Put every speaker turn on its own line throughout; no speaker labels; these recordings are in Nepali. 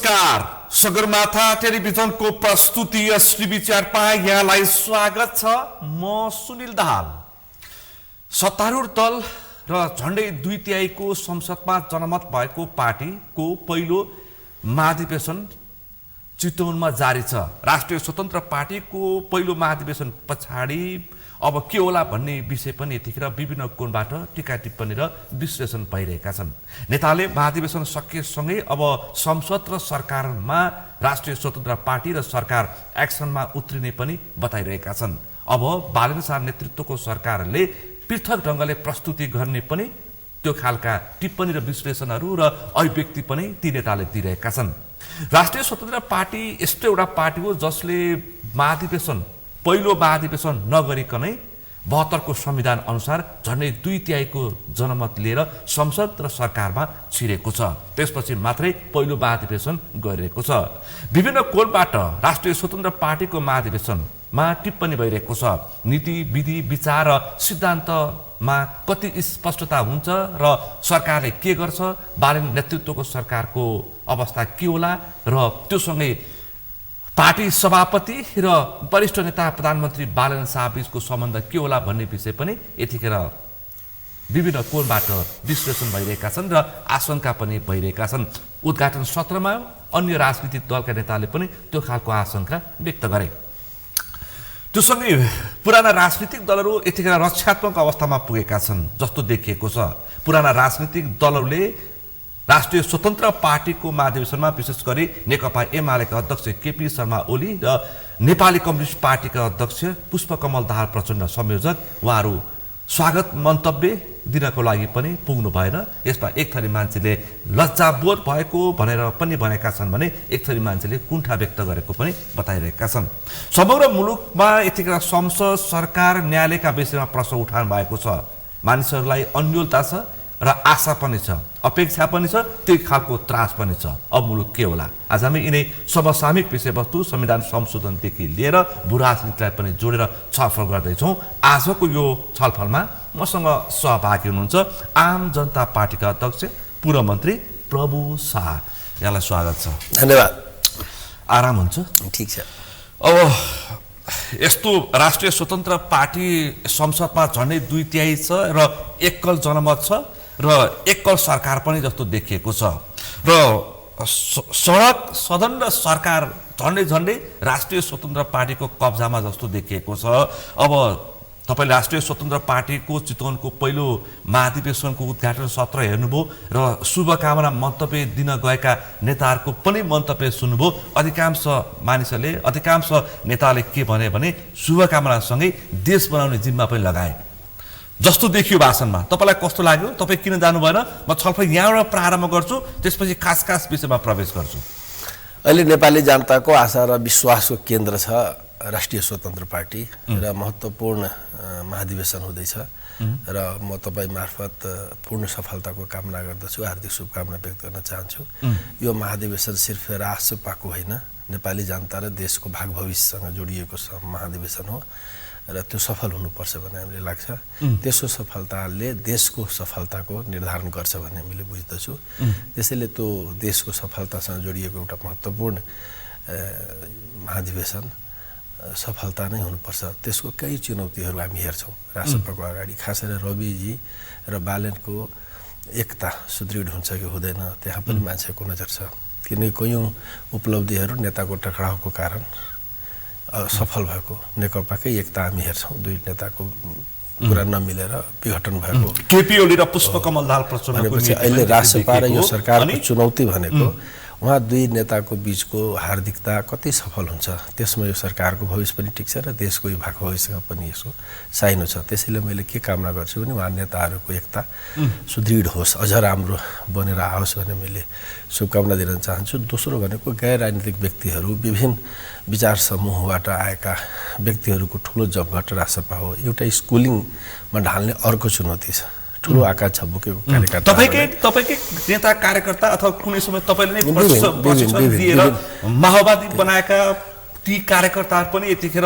नमस्कार, सगरमाथा टेलिभिजनको प्रस्तुति श्री विचारमा यहाँलाई स्वागत छ। म सुनिल दाहाल। सत्तारूढ दल र झण्डै 2/3 संसदमा जनमत भएको पार्टीको पहिलो महाधिवेशन चितवनमा जारी छ। राष्ट्रिय स्वतन्त्र पार्टीको पहिलो महाधिवेशन पछाडि अब के होला भन्ने विषय पनि यतिखेर विभिन्न कोणबाट टीका टिप्पणी र विश्लेषण भइरहेका छन्। नेताले महाधिवेशन सकिएसँगै अब संसद र सरकारमा राष्ट्रिय स्वतन्त्र पार्टी र सरकार एक्सनमा उत्रिने पनि बताइरहेका छन्। अब बालेन्द्र शाह नेतृत्वको सरकारले पृथक ढंगले प्रस्तुति गर्ने पनि त्यो खालका टिप्पणी र विश्लेषणहरू र अभिव्यक्ति पनि ती नेताले दिइरहेका छन्। राष्ट्रिय स्वतन्त्र पार्टी यस्तो एउटा पार्टी हो जसले पहिलो महाधिवेशन नगरिकनै 72 को संविधान अनुसार झन्डै 2/3 जनमत लिएर संसद र सरकारमा छिरेको छ। त्यसपछि मात्रै पहिलो महाधिवेशन गरिएको छ। विभिन्न कोणबाट राष्ट्रिय स्वतन्त्र पार्टीको महाधिवेशनमा टिप्पणी भइरहेको छ। नीति, विधि, विचार र सिद्धान्तमा कति स्पष्टता हुन्छ र सरकारले के गर्छ, बालेन्द्र नेतृत्वको सरकारको अवस्था के होला र त्योसँगै पार्टी सभापति र वरिष्ठ नेता प्रधानमन्त्री बालेन्द्र शाह बीचको सम्बन्ध के होला भन्ने विषय पनि यतिखेर विभिन्न कोणबाट विश्लेषण भइरहेका छन् र आशंका पनि भइरहेका छन्। उद्घाटन सत्रमा अन्य राजनीतिक दलका नेताले पनि त्यो खालको आशंका व्यक्त गरे। त्योसँगै पुराना राजनीतिक दलहरू यतिखेर रक्षात्मक अवस्थामा पुगेका छन् जस्तो देखिएको छ। पुराना राजनीतिक दलहरूले राष्ट्रिय स्वतन्त्र पार्टीको महाधिवेशनमा विशेष गरी नेकपा एमालेका अध्यक्ष केपी शर्मा ओली र नेपाली कम्युनिस्ट पार्टीका अध्यक्ष पुष्पकमल दाहाल प्रचण्ड संयोजक उहाँहरू स्वागत मन्तव्य दिनको लागि पनि पुग्नु भएन। यसमा एक थरी मान्छेले लज्जाबोध भएको भनेर पनि भनेका छन् भने एक थरी मान्छेले कुण्ठा व्यक्त गरेको पनि बताइरहेका छन्। समग्र मुलुकमा यतिखेर संसद, सरकार, न्यायालयका विषयमा प्रश्न उठान भएको छ। मानिसहरूलाई अन्योलता छ र आशा पनि छ, अपेक्षा पनि छ, त्यही खालको त्रास पनि छ। अब मुलुक के होला? आज हामी यिनै समसामयिक विषयवस्तु, संविधान संशोधनदेखि लिएर भूराजनीतिलाई पनि जोडेर छलफल गर्दैछौँ। आजको यो छलफलमा मसँग सहभागी हुनुहुन्छ आम जनता पार्टीका अध्यक्ष पूर्व मन्त्री प्रभु शाह। यहाँलाई स्वागत छ।
धन्यवाद।
आराम हुन्छ?
ठीक छ।
अब यस्तो राष्ट्रिय स्वतन्त्र पार्टी संसदमा झन्डै 2/3 छ र एकल जनमत छ र एकल सरकार पनि जस्तो देखिएको छ र सडक, सदन र सरकार झन्डै राष्ट्रिय स्वतन्त्र पार्टीको कब्जामा जस्तो देखिएको छ। अब तपाईले राष्ट्रिय स्वतन्त्र पार्टीको चितवनको पहिलो महाधिवेशनको उद्घाटन सत्र हेर्नुभयो र शुभकामना मन्तव्य दिन गएका नेताहरूको पनि मन्तव्य सुन्नुभयो। अधिकांश मानिसहरूले, अधिकांश नेताले के भने शुभकामनासँगै देश बनाउने जिम्मा पनि लगाए जस्तो देखियो भाषणमा। तपाईलाई कस्तो लाग्यो? तपाईँ किन जानु भएन? म छलफल यहाँबाट प्रारम्भ गर्छु, त्यसपछि खास विषयमा प्रवेश गर्छु।
अहिले नेपाली जनताको आशा र विश्वासको केन्द्र छ राष्ट्रिय स्वतन्त्र पार्टी र महत्त्वपूर्ण महाधिवेशन हुँदैछ र म तपाईँ मार्फत पूर्ण सफलताको कामना गर्दछु, हार्दिक शुभकामना व्यक्त गर्न चाहन्छु। यो महाधिवेशन सिर्फ राष्ट्रपाको होइन, नेपाली जनता र देशको भाग भविष्यसँग जोडिएको महाधिवेशन हो र त्यो सफल हुनुपर्छ भन्ने हामीले लाग्छ। त्यसको सफलताले देशको सफलताको निर्धारण गर्छ भन्ने हामीले बुझ्दछु। त्यसैले त्यो देशको सफलतासँग जोडिएको एउटा महत्त्वपूर्ण महाधिवेशन सफलता नै हुनुपर्छ। त्यसको केही चुनौतीहरू हामी हेर्छौँ राष्ट्रपाको अगाडि। खास गरेर रविजी र बालेनको एकता सुदृढ हुन्छ कि हुँदैन, त्यहाँ पनि मान्छेको नजर छ। किनकि कयौँ उपलब्धिहरू नेताको टक्राउको कारण सफल भएको नेकपाकै एकता हामी हेर्छौँ। दुई नेताको कुरा नमिलेर विघटन भएको
केपी ओली र पुष्पकमल दाहाल प्रचण्डको
अहिले राष्ट्रपा र यो सरकारको चुनौती भनेको उहाँ दुई नेताको बीचको हार्दिकता कति सफल हुन्छ, त्यसमा यो सरकारको भविष्य पनि ठिक छ र देशको यो भाग भविष्यमा पनि यसो साइनो छ। त्यसैले मैले के कामना गर्छु भने उहाँ नेताहरूको एकता सुदृढ होस्, अझ राम्रो बनेर आओस् भन्ने मैले शुभकामना दिन चाहन्छु। दोस्रो भनेको गैर राजनीतिक व्यक्तिहरू, विभिन्न विचार समूहबाट आएका व्यक्तिहरूको ठुलो जमघट राष्ट्रपा हो। एउटा स्कुलिङमा ढाल्ने अर्को चुनौती छ। ठुलो आकांक्षा बोकेको कार्यकर्ता,
तपाईकै नेता कार्यकर्ता अथवा कुनै समय तपाईले नै प्रशिक्षण दिएर माओवादी बनाएका ती कार्यकर्ताहरू पनि यतिखेर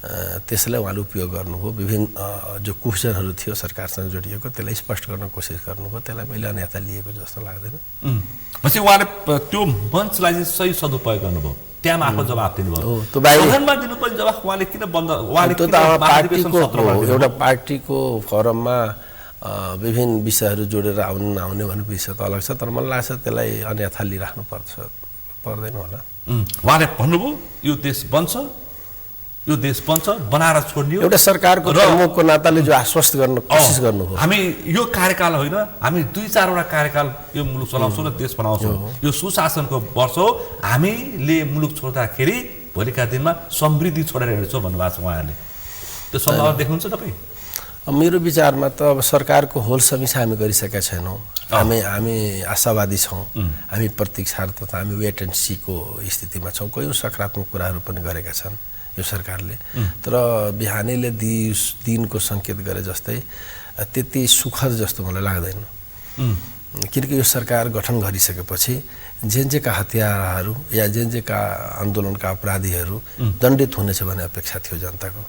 त्यसलाई उहाँले उपयोग गर्नुभयो विभिन्न जो क्वेसनहरू थियो सरकारसँग जोडिएको त्यसलाई स्पष्ट गर्न कोसिस गर्नुभयो त्यसलाई मैले अन्यथा लिएको जस्तो लाग्दैन
पछि उहाँले त्यो मञ्चलाई चाहिँ सही सदुपयोग गर्नुभयो त्यहाँ आफ्नो जवाफ दिनुभयो
त्यो बाहिर
सदनमा दिनुपर्ने जवाफ उहाँले किन बन्द उहाँले
त्यो त एउटा पार्टीको फोरममा विभिन्न विषयहरू जोडेर आउनु नआउने भन्ने विषय त अलग छ तर मलाई लाग्छ त्यसलाई अन्यथा लिइराख्नु पर्दैन होला
उहाँले भन्नुभयो यो देश बन्छ बनाएर छोड्ने
एउटा सरकारको प्रमुखको नाताले जो आश्वस्त गर्न कोसिस गर्नु हो
हामी यो कार्यकाल होइन हामी 2-4 कार्यकाल यो मुलुक चलाउँछौँ र देश बनाउँछौँ यो सुशासनको वर्ष हो हामीले मुलुक छोड्दाखेरि भोलिका दिनमा समृद्धि छोडेर हिँड्छौँ भन्नुभएको छ उहाँहरूले त्यो सम्भावना देख्नुहुन्छ तपाईँ
मेरो विचारमा त अब सरकारको होल समीक्षा हामी गरिसकेका छैनौँ हामी आशावादी छौँ हामी प्रतीक्षारत हामी वेट एन्ड सीको स्थितिमा छौँ कयौँ सकारात्मक कुराहरू पनि गरेका छन् यो सरकारले तर बिहानीले दिनको सङ्केत गरे जस्तै त्यति सुखद जस्तो मलाई लाग्दैन किनकि यो सरकार गठन गरिसकेपछि जेका हत्याराहरू या जेका आन्दोलनका अपराधीहरू दण्डित हुनेछ भन्ने अपेक्षा थियो जनताको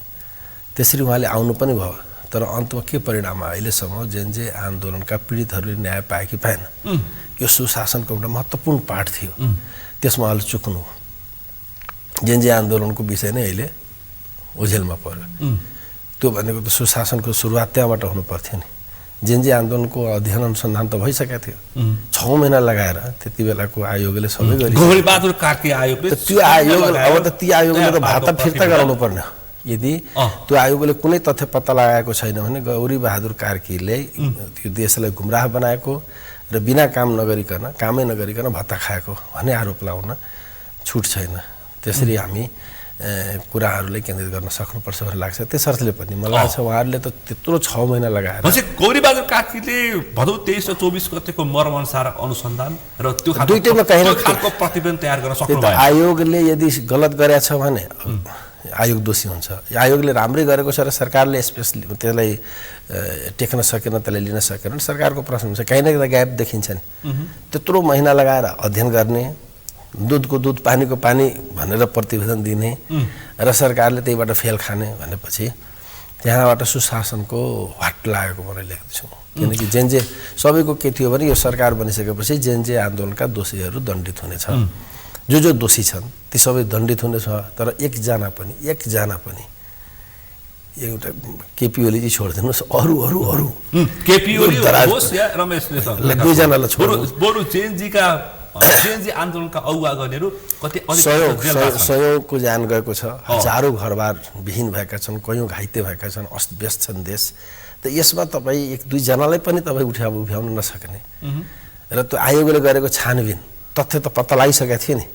त्यसरी उहाँले आउनु पनि भयो तर अन्तमा के परिणाम अहिलेसम्म जे आन्दोलनका पीडितहरूले न्याय पाए कि पाएन यो सुशासनको एउटा महत्त्वपूर्ण पाठ थियो त्यसमा अहिले चुक्नु जे आन्दोलनको विषय नै अहिले ओझेलमा पर्यो त्यो भनेको त सुशासनको सुरुवात त्यहाँबाट हुनु पर्थ्यो नि जे आन्दोलनको अध्ययन अनुसन्धान त भइसकेको थियो 6 महिना लगाएर त्यति बेलाको आयोगले सबै गरे
गौरीबहादुर कार्की आयोगले
त्यो आयोग अब त ती आयोगले त भाता फिर्ता गराउनु पर्ने यदि त्यो आयोगले कुनै तथ्य पत्ता लगाएको छैन भने गौरीबहादुर कार्कीले त्यो देशलाई गुमराह बनाएको र बिना कामै नगरिकन भत्ता खाएको भन्ने आरोप लगाउन छुट छैन त्यसरी हामी कुराहरूलाई केन्द्रित गर्न सक्नुपर्छ भन्ने लाग्छ त्यसर्थले पनि मलाई लाग्छ उहाँहरूले त त्यत्रो 6 महिना लगाएर
गौरीबहादुर कार्कीले भदौ 23 र 24 गतेको मर्मअनुसार अनुसन्धान र त्यो
दुईटैमा
खालको प्रतिवेदन तयार गर्न सक्नु भयो
आयोगले यदि गलत गरेछ भने आयोग दोषी हुन्छ आयोगले राम्रै गरेको छ र सरकारले स्पेशली त्यसलाई टेक्न सकेन त्यसलाई लिन सकेन सरकारको प्रश्न हुन्छ कहीँ न कहीँ ग्याप देखिन्छ नि त्यत्रो महिना लगाएर अध्ययन गर्ने दुधको दुध पानीको पानी भनेर प्रतिवेदन दिने र सरकारले त्यहीबाट फेल खाने भनेपछि त्यहाँबाट सुशासनको वाट लागेको मलाई लेख्दैछु किनकि जे सबैको के थियो भने यो सरकार बनिसकेपछि जे आन्दोलनका दोषीहरू दण्डित हुनेछ जो दोषी छन् ती सबै दण्डित हुनेछ तर एकजना पनि एउटा केपी ओली चाहिँ छोडिदिनुहोस् अरू
केपी ओली होस् या रमेश नेतृत्व
दुईजनालाई छोड्नु
बरु जेएनजी आन्दोलनका अगुवा गर्नेहरू कति
सयौंको ज्यान गएको छ हजारौं घरबार विहीन भएका छन् कयौं घाइते भएका छन् अस्तव्यस्त छन् देश त यसमा तपाईँ 1-2 जनालाई पनि तपाईँ उभ्याउन नसक्ने र त्यो आयोगले गरेको छानबिन तथ्य त पत्ता लगाइसकेको थियो नि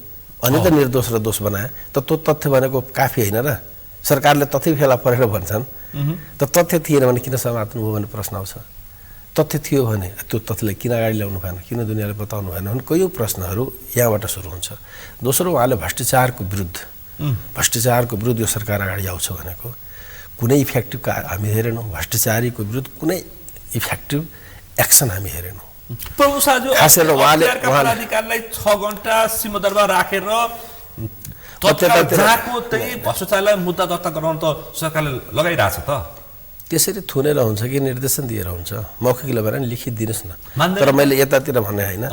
अनि त निर्दोष र दोष बनाए त त्यो तथ्य भनेको काफी होइन र सरकारले तथ्य फेला परेर भन्छन् त तथ्य थिएन भने किन समात्नु भयो भन्ने प्रश्न आउँछ तथ्य थियो भने त्यो तथ्यलाई किन अगाडि ल्याउनु भएन किन दुनियाँले बताउनु भएन भने कयौं प्रश्नहरू यहाँबाट सुरु हुन्छ दोस्रो उहाँले भ्रष्टाचारको विरुद्ध यो सरकार अगाडि आउँछ भनेको कुनै इफेक्टिभ हामी हेरेनौँ भ्रष्टाचारीको विरुद्ध कुनै इफेक्टिभ एक्सन हामी हेरेनौँ
अधिकारलाई 6 घण्टा सिंहदरबार राखेर भ्रष्टाचारलाई मुद्दा दर्ता गराउन त सरकारले लगाइरहेछ त
त्यसरी थुनेर हुन्छ कि निर्देशन दिएर हुन्छ मौखिक लेखेर लिखित दिनुहोस् न तर मैले यतातिर भन्ने होइन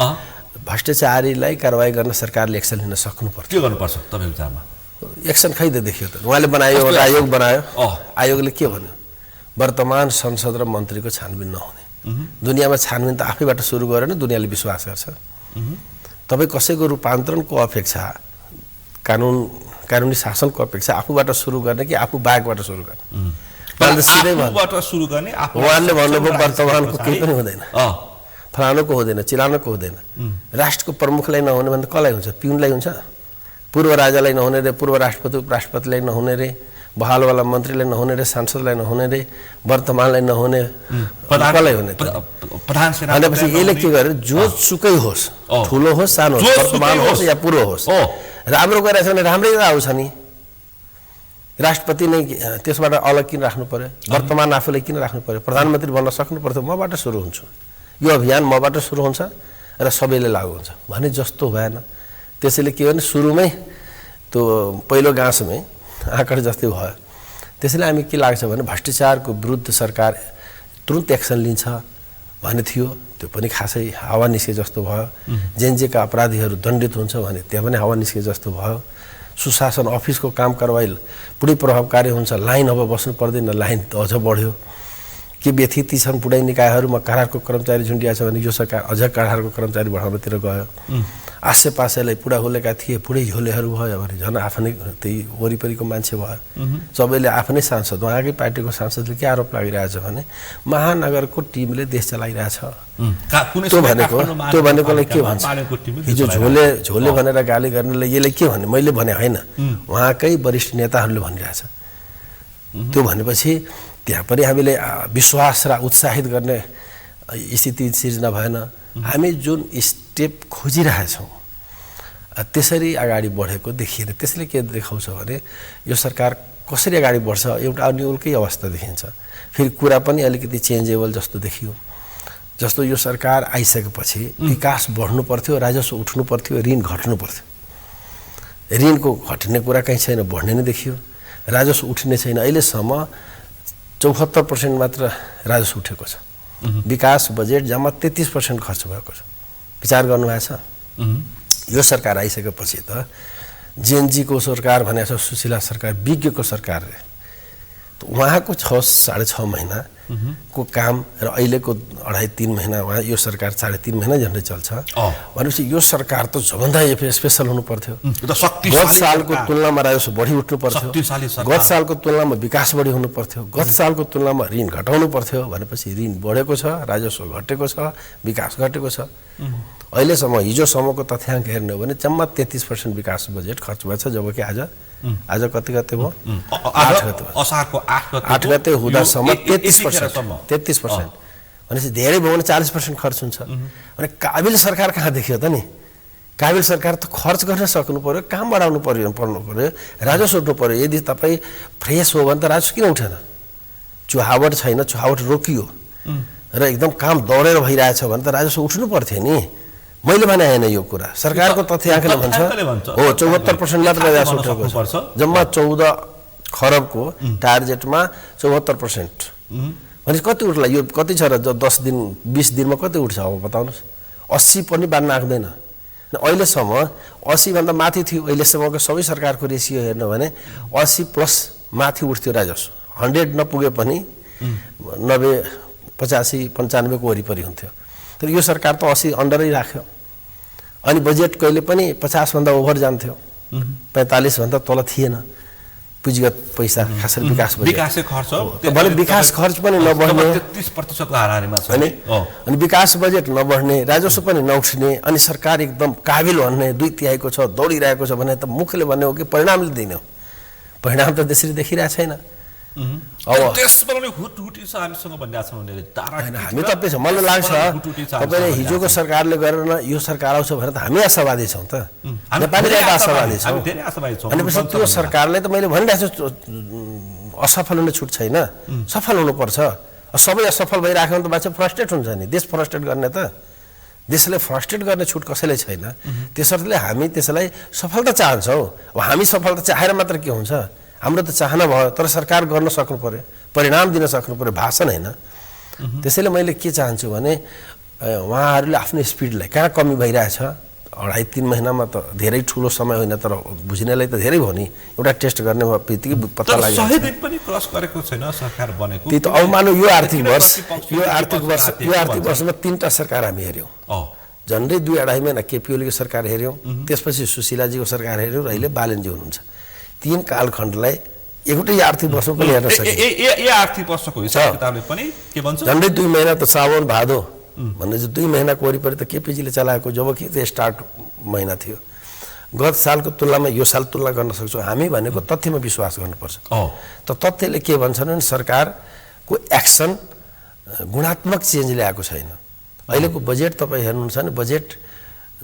भ्रष्टाचारीलाई कारबाही गर्न सरकारले एक्सन लिन सक्नुपर्छ
के गर्नुपर्छ तपाईको विचारमा
एक्सन खैदे देखियो त उहाँले बनायो एउटा आयोग बनायो आयोगले के भन्यो वर्तमान संसद र मन्त्रीको छानबिन नहुने दुनियाँमा छानबिन त आफैबाट सुरु गरेन दुनियाँले विश्वास गर्छ तपाईँ कसैको रूपान्तरणको अपेक्षा कानुनी शासनको अपेक्षा आफूबाट सुरु गर्ने कि आफू बाहेकबाट सुरु गर्ने उहाँले भन्नुभयो वर्तमानको केही पनि हुँदैन फलानुको हुँदैन चिलानुको हुँदैन राष्ट्रको प्रमुखलाई नहुने भने कसलाई हुन्छ पिउनलाई हुन्छ पूर्व राजालाई नहुने रे पूर्व राष्ट्रपति उपराष्ट्रपतिलाई नहुने रे बहालवाला मन्त्रीलाई नहुने रे सांसदलाई नहुने रे वर्तमानलाई नहुने कसलाई हुने भनेपछि यसले के गर्यो जो सुकै होस् ठुलो होस् सानो होस् वर्तमान होस् या पूर्व होस् राम्रो गरिरहेछ भने राम्रै आउँछ नि राष्ट्रपति नै त्यसबाट अलग किन राख्नु पर्यो वर्तमान आफूलाई किन राख्नु पर्यो प्रधानमन्त्री बन्न सक्नु पर्थ्यो मबाट सुरु हुन्छ यो अभियान मबाट सुरु हुन्छ र सबैले लागू हुन्छ भने जस्तो भएन त्यसैले के भने सुरुमै त्यो पहिलो गाँसमै आँकड जस्तै भयो त्यसैले हामी के लाग्छ भने भ्रष्टाचारको विरुद्ध सरकार तुरुन्त एक्सन लिन्छ भन्ने थियो, त्यो पनि खासै हावा निस्के जस्तो भयो। जेनजेका अपराधीहरू दण्डित हुन्छ भने त्यहाँ पनि हावा निस्के जस्तो भयो। सुशासन अफिसको काम कारवाही पुरै प्रभावकारी हुन्छ, लाइन अब बस्नु पर्दैन, लाइन अझ बढ्यो। के व्यथिति छन् पुरै निकायहरूमा कारागारको कर्मचारी झुन्डिया छ भने यो सरकार अझ कारागारको कर्मचारी बढाउनतिर गयो। आसेपासेलाई पुडा होलेका थिए, पुरै झोलेहरू भयो भने झन् आफ्नै त्यही वरिपरिको मान्छे भयो। सबैले आफ्नै सांसद, उहाँकै पार्टीको सांसदले के आरोप लागिरहेछ भने महानगरको टिमले देश चलाइरहेछ। त्यो भनेकोलाई के भन्छ? हिजो झोले भनेर गाली गर्नेलाई यसले के भन्ने? मैले भने होइन, उहाँकै वरिष्ठ नेताहरूले भनिरहेछ। त्यो भनेपछि त्यहाँ पनि हामीले विश्वास र उत्साहित गर्ने स्थिति सिर्जना भएन। हामी जुन स्टेप खोजिरहेछौँ त्यसरी अगाडि बढेको देखिएन। त्यसले के देखाउँछ भने यो सरकार कसरी अगाडि बढ्छ एउटा अन्यलकै अवस्था देखिन्छ। फेरि कुरा पनि अलिकति चेन्जेबल जस्तो देखियो। जस्तो यो सरकार आइसकेपछि विकास बढ्नु पर्थ्यो, राजस्व उठ्नु पर्थ्यो, ऋण घट्नु पर्थ्यो। ऋणको घट्ने कुरा कहीँ छैन, बढ्ने नै देखियो। राजस्व उठ्ने छैन। अहिलेसम्म 74% मात्र राजस्व उठेको छ। विकास बजेट जम्मा 33% खर्च भएको छ। विचार गर्नुभएको छ? यो सरकार आइसकेपछि त जेएनजीको सरकार भनेको छ, सुशीला सरकार, विज्ञको सरकार। त उहाँको 6.5 महिनाको काम र अहिलेको 2.5-3 महिना उहाँ यो सरकार 3.5 महिना झन्डै चल्छ भनेपछि यो सरकार त सबभन्दा स्पेसल हुनु पर्थ्यो। गत सालको तुलनामा राजस्व बढी उठ्नु पर्थ्यो, गत सालको तुलनामा विकास बढी हुनु पर्थ्यो, गत सालको तुलनामा ऋण घटाउनु पर्थ्यो भनेपछि ऋण बढेको छ, राजस्व घटेको छ, विकास घटेको छ। अहिलेसम्म हिजोसम्मको तथ्याङ्क हेर्ने हो भने जम्मा 33% विकास बजेट खर्च भएछ, जबकि आज कति गते भयो? 8 गते हुँदासम्म 33%। भनेपछि धेरै भयो भने 40% खर्च हुन्छ भने काबिल सरकार कहाँ देखियो त नि? काबिल सरकार त खर्च गर्न सक्नु पर्यो, काम बढाउनु पर्नु पर्यो, राजस्व उठ्नु पर्यो। यदि तपाईँ फ्रेस हो भने त राजस्व किन उठेन? चुहावट छैन, चुहावट रोकियो र एकदम काम दौडेर भइरहेछ भने त राजस्व उठ्नु पर्थ्यो नि। मैले भने होइन यो कुरा, सरकारको तथ्याङ्कले भन्छ हो 74% मात्र राजस्व उठेको छ। जम्मा 14 खरबको टार्गेटमा 74%। भने कति उठ्ला? यो कति छ र 10 दिन 20 दिनमा कति उठ्छ अब बताउनुहोस्? 80 पनि बाँड्न आउँदैन। अहिलेसम्म 80 भन्दा माथि थियो। अहिलेसम्मको सबै सरकारको रेसियो हेर्नु भने 80 प्लस माथि उठ्थ्यो राजस्व। 100 नपुगे पनि 90, 85, 95 को वरिपरि हुन्थ्यो। तर यो सरकार त 80 अन्डरै राख्यो। अनि बजेट कहिले पनि 50 भन्दा ओभर जान्थ्यो, 45 भन्दा तल थिएन। पुँजीगत पैसा खास गरी विकास
खर्च
भने विकास खर्च पनि नबढ्ने,
33% को हाराहारीमा छ
अनि विकास बजेट नबढ्ने, राजस्व पनि नउठ्ने, अनि सरकार एकदम काबिल भन्ने 2/3 को छ, दौडिरहेको छ भने त मुखले भन्ने हो कि परिणामले दिने हो? परिणाम त त्यसरी देखिरहेको छैन।
अब त्यसमा पनि हुटहुटी छ हामीसँग भन्ने छ भने
हामी त त्यसो मलाई लाग्छ तपाईले हिजोको सरकारले गरेर यो सरकार आउँछ भनेर त हामी आशावादी छौँ त। नेपाली जनता आशावादी छौँ। अनि त्यो सरकारले त मैले भनिरहेको छु असफल हुने छुट छैन, सफल हुनुपर्छ। सबै असफल भइराख्यो भने त मान्छे फ्रस्ट्रेट हुन्छ नि। देश फ्रस्ट्रेट गर्ने त, देशलाई फ्रस्ट्रेट गर्ने छुट कसैलाई छैन। त्यसर्थले हामी त्यसलाई सफलता चाहन्छौँ। अब हामी सफलता चाहेर मात्र के हुन्छ? हाम्रो त चाहना भयो, तर सरकार गर्न सक्नु पर्यो, परिणाम दिन सक्नु पर्यो, भाषण होइन। त्यसैले मैले के चाहन्छु भने उहाँहरूले आफ्नो स्पिडलाई कहाँ कमी भइरहेछ। 2.5-3 महिनामा त धेरै ठुलो समय होइन, तर बुझ्नेलाई त धेरै भयो नि। एउटा टेस्ट गर्ने बित्तिकै पत्ता लाग्यो।
100 दिन पनि क्रस गरेको छैन सरकार बनेको।
त्यही त अब मानौ यो आर्थिक वर्षमा 3टा सरकार हामी हेऱ्यौँ। झन्डै 2-2.5 महिना केपी ओलीको सरकार हेऱ्यौँ, त्यसपछि सुशीलाजीको सरकार हेऱ्यौँ र अहिले बालनजी हुनुहुन्छ। 3 कालखण्डलाई एउटै आर्थिक वर्षमा पनि हेर्न सकिन्छ।
यो आर्थिक वर्षको हिसाब किताबले पनि के भन्छ?
झन्डै 2 महिना त सावन भादो भन्ने चाहिँ 2 महिनाको वरिपरि त केपीजीले चलाएको, जबकि त्यो स्टार्ट महिना थियो। गत सालको तुलनामा यो साल तुलना गर्न सक्छौँ हामी भनेको तथ्यमा विश्वास गर्नुपर्छ। त तथ्यले के भन्छन् भने सरकारको एक्सन गुणात्मक चेन्ज ल्याएको छैन। अहिलेको बजेट तपाईँ हेर्नुहुन्छ भने बजेट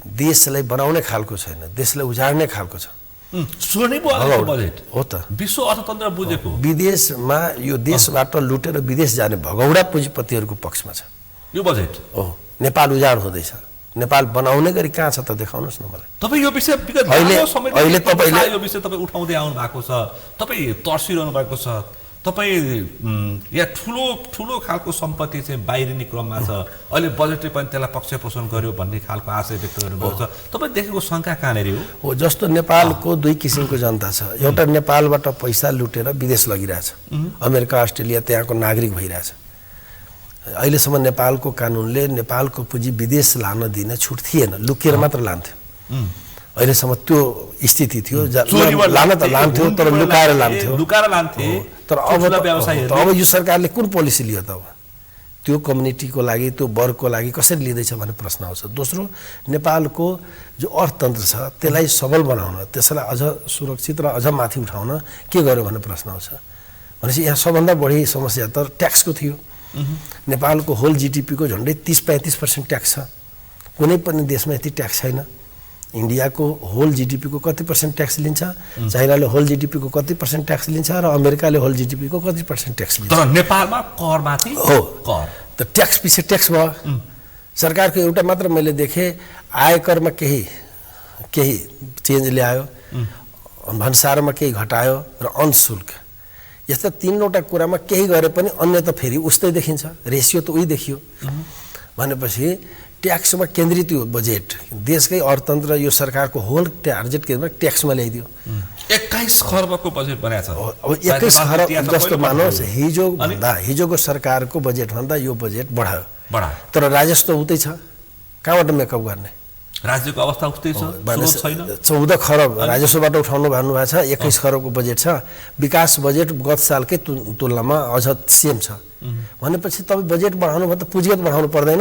देशलाई बनाउने खालको छैन, देशलाई उजाड्ने खालको छ।
बजेट
हो त
विश्व अर्थतन्त्र बुझेको
विदेशमा यो देशबाट लुटेर विदेश जाने भगौडा पुँजीपतिहरूको पक्षमा छ
यो बजेट।
हो, नेपाल उजाड हुँदैछ। नेपाल बनाउने गरी कहाँ छ त देखाउनुहोस् न मलाई।
तपाईँ यो विषय विगत
अहिले
यो विषय तपाईँ उठाउँदै आउनु भएको छ, तपाईँ तर्सिरहनु भएको छ। तपाईँ यहाँ ठुलो ठुलो खालको सम्पत्ति चाहिँ बाहिरिने क्रममा छ, अहिले बजेटले पनि त्यसलाई पक्षपोषण गर्यो भन्ने खालको आशय व्यक्त गर्नुभएको छ। तपाईँ देखेको शङ्का कहाँनिर
हो? जस्तो नेपालको दुई किसिमको जनता छ। एउटा नेपालबाट पैसा लुटेर विदेश लगिरहेछ, अमेरिका अस्ट्रेलिया त्यहाँको नागरिक भइरहेछ। अहिलेसम्म नेपालको कानुनले नेपालको पुँजी विदेश लान दिने छुट थिएन, लुकेर मात्र लान्थ्यो। अहिलेसम्म त्यो स्थिति थियो, लान त लान्थ्यो तर लुकाएर लान्थे। तर अब यो सरकारले कुन पोलिसी लियो त? अब त्यो कम्युनिटीको लागि, त्यो वर्गको लागि कसरी लिँदैछ भन्ने प्रश्न आउँछ। दोस्रो, नेपालको जो अर्थतन्त्र छ त्यसलाई सबल बनाउन, त्यसलाई अझ सुरक्षित र अझ माथि उठाउन के गर्यो भन्ने प्रश्न आउँछ। भनेपछि यहाँ सबभन्दा बढी समस्या त ट्याक्सको थियो। नेपालको होल जिडिपीको झन्डै 30-35% ट्याक्स छ। कुनै पनि देशमा यति ट्याक्स छैन। इन्डियाको होल जिडिपीको कति % ट्याक्स लिन्छ, चाइनाले होल जिडिपीको कति % ट्याक्स लिन्छ र अमेरिकाले होल जिडिपीको कति % ट्याक्स लिन्छ।
तर नेपालमा करमाथि
हो
कर,
त ट्याक्स पछि ट्याक्स भयो। सरकारको एउटा मात्र मैले देखेँ, आयकरमा केही चेन्ज ल्यायो, भन्सारमा केही घटायो र अनशुल्क, यस्ता तीनवटा कुरामा केही गरे पनि अन्य त फेरि उस्तै देखिन्छ। रेसियो त उही देखियो। भनेपछि ट्याक्समा केन्द्रित यो बजेट देशकै अर्थतन्त्र, यो सरकारको होल टार्गेट केन्द्रमा ट्याक्समा ल्याइदियो।
21 खर्बको बजेट बनाएको छ।
अब 21 खरब जस्तो मानोस्, हिजोको सरकारको बजेटभन्दा यो बजेट बढायो। तर राजस्व उतै छ, कहाँबाट मेकअप गर्ने?
राज्यको अवस्था उस्तै छ,
14 खरब राजस्वबाट उठाउनु भन्नुभएको छ, 21 खरबको बजेट छ। विकास बजेट गत सालकै तुलनामा अझ सेम छ। भनेपछि तपाईँ बजेट बढाउनु भयो त पुँजीगत बढाउनु पर्दैन,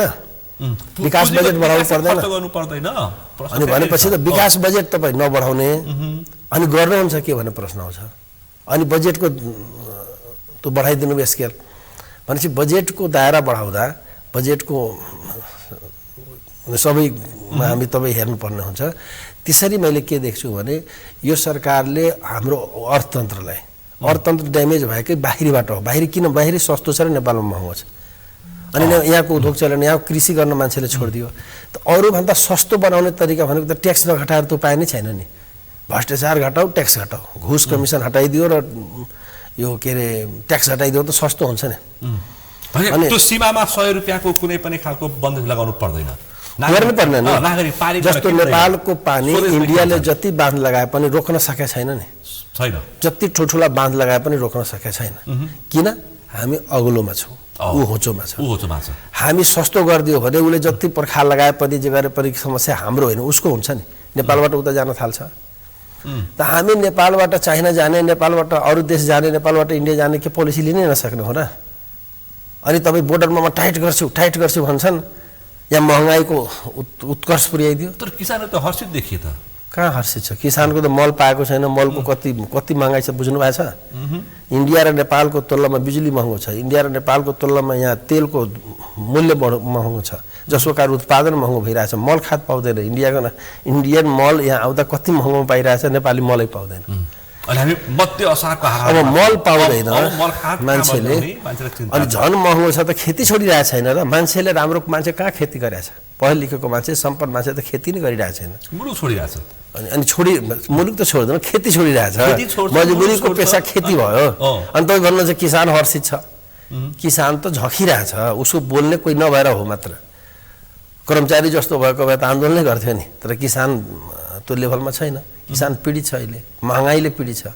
विकास बजेट बढाउनु पर्दैन। अनि भनेपछि त विकास बजेट तपाईँ नबढाउने अनि गर्नुहुन्छ के भन्ने प्रश्न आउँछ। अनि बजेटको त्यो बढाइदिनु स्केल भनेपछि बजेटको दायरा बढाउँदा बजेटको सबैमा हामी तपाईँ हेर्नुपर्ने हुन्छ। त्यसरी मैले के देख्छु भने यो सरकारले हाम्रो अर्थतन्त्र ड्यामेज भएकै बाहिरीबाट हो। बाहिरी सस्तो छ र नेपालमा महँगो छ। अनि यहाँको उद्योग चलेन, यहाँ कृषि गर्न मान्छेले छोडिदियो। त अरूभन्दा सस्तो बनाउने तरिका भनेको त ट्याक्स नघटाएर त उपाय नै छैन नि। भ्रष्टाचार घटाऊ, ट्याक्स घटाऊ, घुस कमिसन हटाइदियो र यो के अरे ट्याक्स हटाइदियो त सस्तो हुन्छ नि।
अनि त्यो सीमामा 100 रुपियाँको कुनै पनि खालको बन्देज लगाउनु पर्दैन,
गर्नु पर्दैन। जस्तो नेपालको पानी इन्डियाले जति बाँध लगाए पनि रोक्न सकेको छैन नि, जति ठुल्ठुला बाँध लगाए पनि रोक्न सकेको छैन। किन? हामी अग्लोमा छौँ, ऊ होचोमा छ। हामी सस्तो गरिदियो भने उसले जति पर्खाल लगाए पनि जे गरे पनि समस्या हाम्रो होइन, उसको हुन्छ नि। नेपालबाट उता जान थाल्छ त हामी नेपालबाट चाइना जाने, नेपालबाट अरू देश जाने, नेपालबाट इन्डिया जाने के पोलिसी लिनै नसक्ने हो र? अनि तपाईँ बोर्डरमा म टाइट गर्छु भन्छन्, यहाँ महँगाईको उत्कर्ष पुर्याइदियो।
तर किसानहरू त हर्षित देखिए त।
कहाँ हर्षित छ? किसानको त मल पाएको छैन। मलको कति महँगाई छ बुझ्नु भएको छ? इन्डिया र नेपालको तुलनामा बिजुली महँगो छ। इन्डिया र नेपालको तुलनामा यहाँ तेलको मूल्य महँगो छ, जसको कारण उत्पादन महँगो भइरहेछ। मल खाद पाउँदैन। इन्डियन मल यहाँ आउँदा कति महँगो पाइरहेछ, नेपाली मलै पाउँदैन।
अब
मल पाउँदैन मान्छेले, अनि झन् महँगो छ त खेती छोडिरहेको छैन र। मान्छेले राम्रो मान्छे कहाँ खेती गरेछ? पढे लेखेको मान्छे, सम्पन्न मान्छे त खेती नै गरिरहेको छैन,
मुलुक छोडिरहेछ।
अनि मुलुक त छोड्दैन, खेती छोडिरहेछ। मजबुरीको पेसा खेती भयो। अनि तपाईँ भन्नुहुन्छ किसान हर्षित छ। किसान त झकिरहेछ, उसको बोल्ने कोही नभएर हो मात्र। कर्मचारी जस्तो भएको भए त आन्दोलनै गर्थ्यो नि। तर किसान त्यो लेभलमा छैन। किसान पीडित छ, अहिले महँगाईले पीडित छ,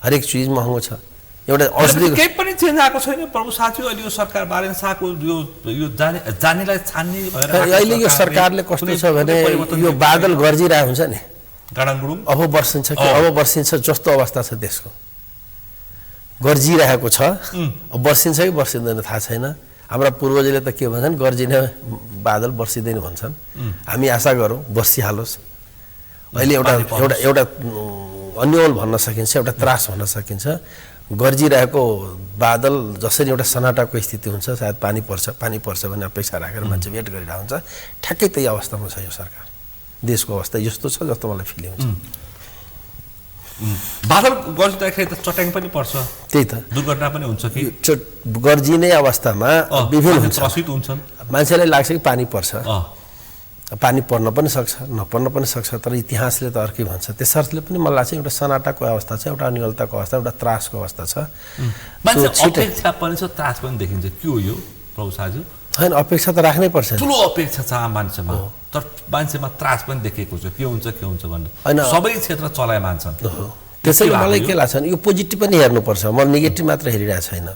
हरेक चिज महँगो छ। एउटा औषधि
केही पनि चेन्ज आएको छैन प्रभु साथी। अहिले यो सरकार बारेमा साको यो जानेलाई छान्ने भएर
अहिले यो सरकारले कस्तो छ भने यो बादल गर्जिरहेको हुन्छ नि,
गाडाङगुडुङ
अब वर्षिन्छ कि अब वर्षिन्छ जस्तो अवस्था छ देशको। गर्जिरहेको छ, अब वर्षिन्छ कि वर्षिँदैन थाहा छैन। हाम्रा पूर्वजले त के भन्छन्, गर्जिने बादल वर्षिँदैन भन्छन्। हामी आशा गरौँ वर्षिहालोस्। अहिले एउटा अन्यल भन्न सकिन्छ, एउटा त्रास भन्न सकिन्छ। गर्जिरहेको बादल जसरी एउटा सन्नाटाको स्थिति हुन्छ, सायद पानी पर्छ भन्ने अपेक्षा राखेर मान्छे वेट गरिरहेको हुन्छ। ठ्याक्कै त्यही अवस्थामा छ यो सरकार। देशको अवस्था यस्तो छ जस्तो मलाई फिलिङ हुन्छ।
बादल गर्जिँदाखेरि त चट्याङ पनि पर्छ,
त्यही त
दुर्घटना पनि हुन्छ कि?
गर्जिने अवस्थामा विभिन्न हुन्छ।
त्रसित हुन्छन्,
मान्छेलाई लाग्छ कि पानी पर्छ, पानी पर्न पनि सक्छ नपर्न पनि सक्छ, तर इतिहासले त अर्कै भन्छ। त्यसर्थले पनि मलाई लाग्छ एउटा सनाटाको अवस्था छ, एउटा अनिगलताको अवस्था, एउटा त्रासको अवस्था छ।
मान्छे अपेक्षा पनि छ, त्रास पनि देखिन्छ। के हो यो प्रभु साजु?
होइन, अपेक्षा त राख्नै पर्छ।
ठुलो अपेक्षा छ आम मान्छेमा, तर मान्छेमा त्रास पनि देखेको छ, के हुन्छ भन्ने।
होइन,
सबै क्षेत्र चलाइ मान्छन्।
त्यसैले मलाई के लाग्छ भने यो पोजिटिभ पनि हेर्नुपर्छ, म नेगेटिभ मात्र हेरिरहेको छैन।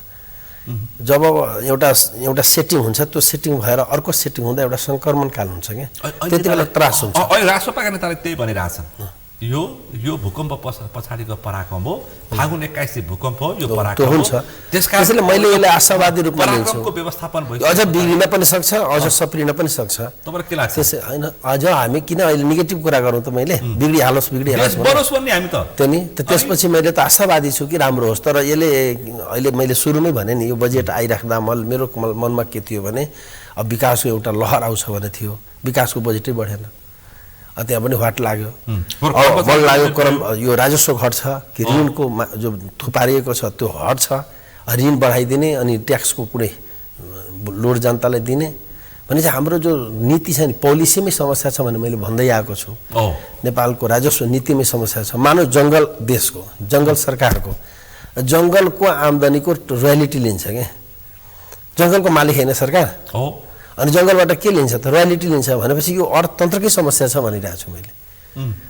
जब एउटा सेटिङ हुन्छ, त्यो सेटिङ भएर अर्को सेटिङ हुँदा एउटा सङ्क्रमण काल हुन्छ क्या, त्यति बेला त्रास हुन्छ।
अहिले राष्ट्रपाका नेताले त्यही भनिरहेछन्, यो भूकम्प पछाडिको पराक्रम हो, फागुन 21 भूकम्प हो, यो पराक्रम
हुन्छ। त्यसैले मैले यसलाई आशावादी रूपमा लिन्छु।
पराक्रमको व्यवस्थापन भयो,
अझ बिग्रिन पनि सक्छ, अझ सप्रिन पनि सक्छ।
तपाईलाई के लाग्छ?
त्यसै होइन, अझ हामी किन अहिले नेगेटिभ कुरा गरौँ त? मैले बिग्रिहालोस्
बरोस् भन्ने हामी
त्यो नि, त्यसपछि मैले त आशावादी छु कि राम्रो होस्। तर यसले अहिले मैले सुरुमै भने नि, यो बजेट आइराख्दा मेरो मनमा के थियो भने अब विकासको एउटा लहर आउँछ भने थियो, विकासको बजेटै बढेन। त्यहाँ पनि हट लाग्यो, मन लाग्यो यो राजस्व घट्छ कि ऋणको जो थुपारिएको छ त्यो हट्छ, ऋण बढाइदिने अनि ट्याक्सको पुरै लोड जनतालाई दिने भने चाहिँ हाम्रो जो नीति छ नि, पोलिसीमै समस्या छ भने मैले भन्दै आएको छु। नेपालको राजस्व नीतिमै समस्या छ। मानव जङ्गल देशको, जङ्गल सरकारको, जङ्गलको आम्दानीको रोयल्टी लिन्छ क्या, जङ्गलको मालिक होइन सरकार। अनि जङ्गलबाट के लिन्छ त? रोयल्टी लिन्छ भनेपछि यो अर्थतन्त्रकै समस्या छ भनिरहेको छु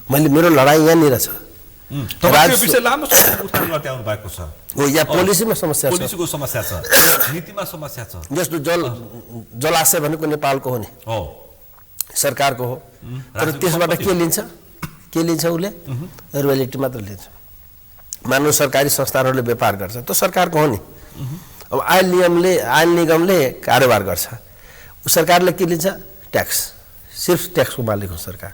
मैले। मेरो लडाइँ यहाँनिर छ। हो, या पोलिसीमा समस्या छ,
पोलिसीको समस्या छ, नीतिमा समस्या छ।
जस्तो जलाशय भनेको नेपालको हो नि, सरकारको हो, तर त्यसबाट के लिन्छ उसले? रोयल्टी मात्र लिन्छ। मानव सरकारी संस्थानहरूले व्यापार गर्छ, त्यो सरकारको हो नि। अब आयल निगमले कारोबार गर्छ, सरकारले के लिन्छ? ट्याक्स। सिर्फ ट्याक्सको मालिक हो सरकार,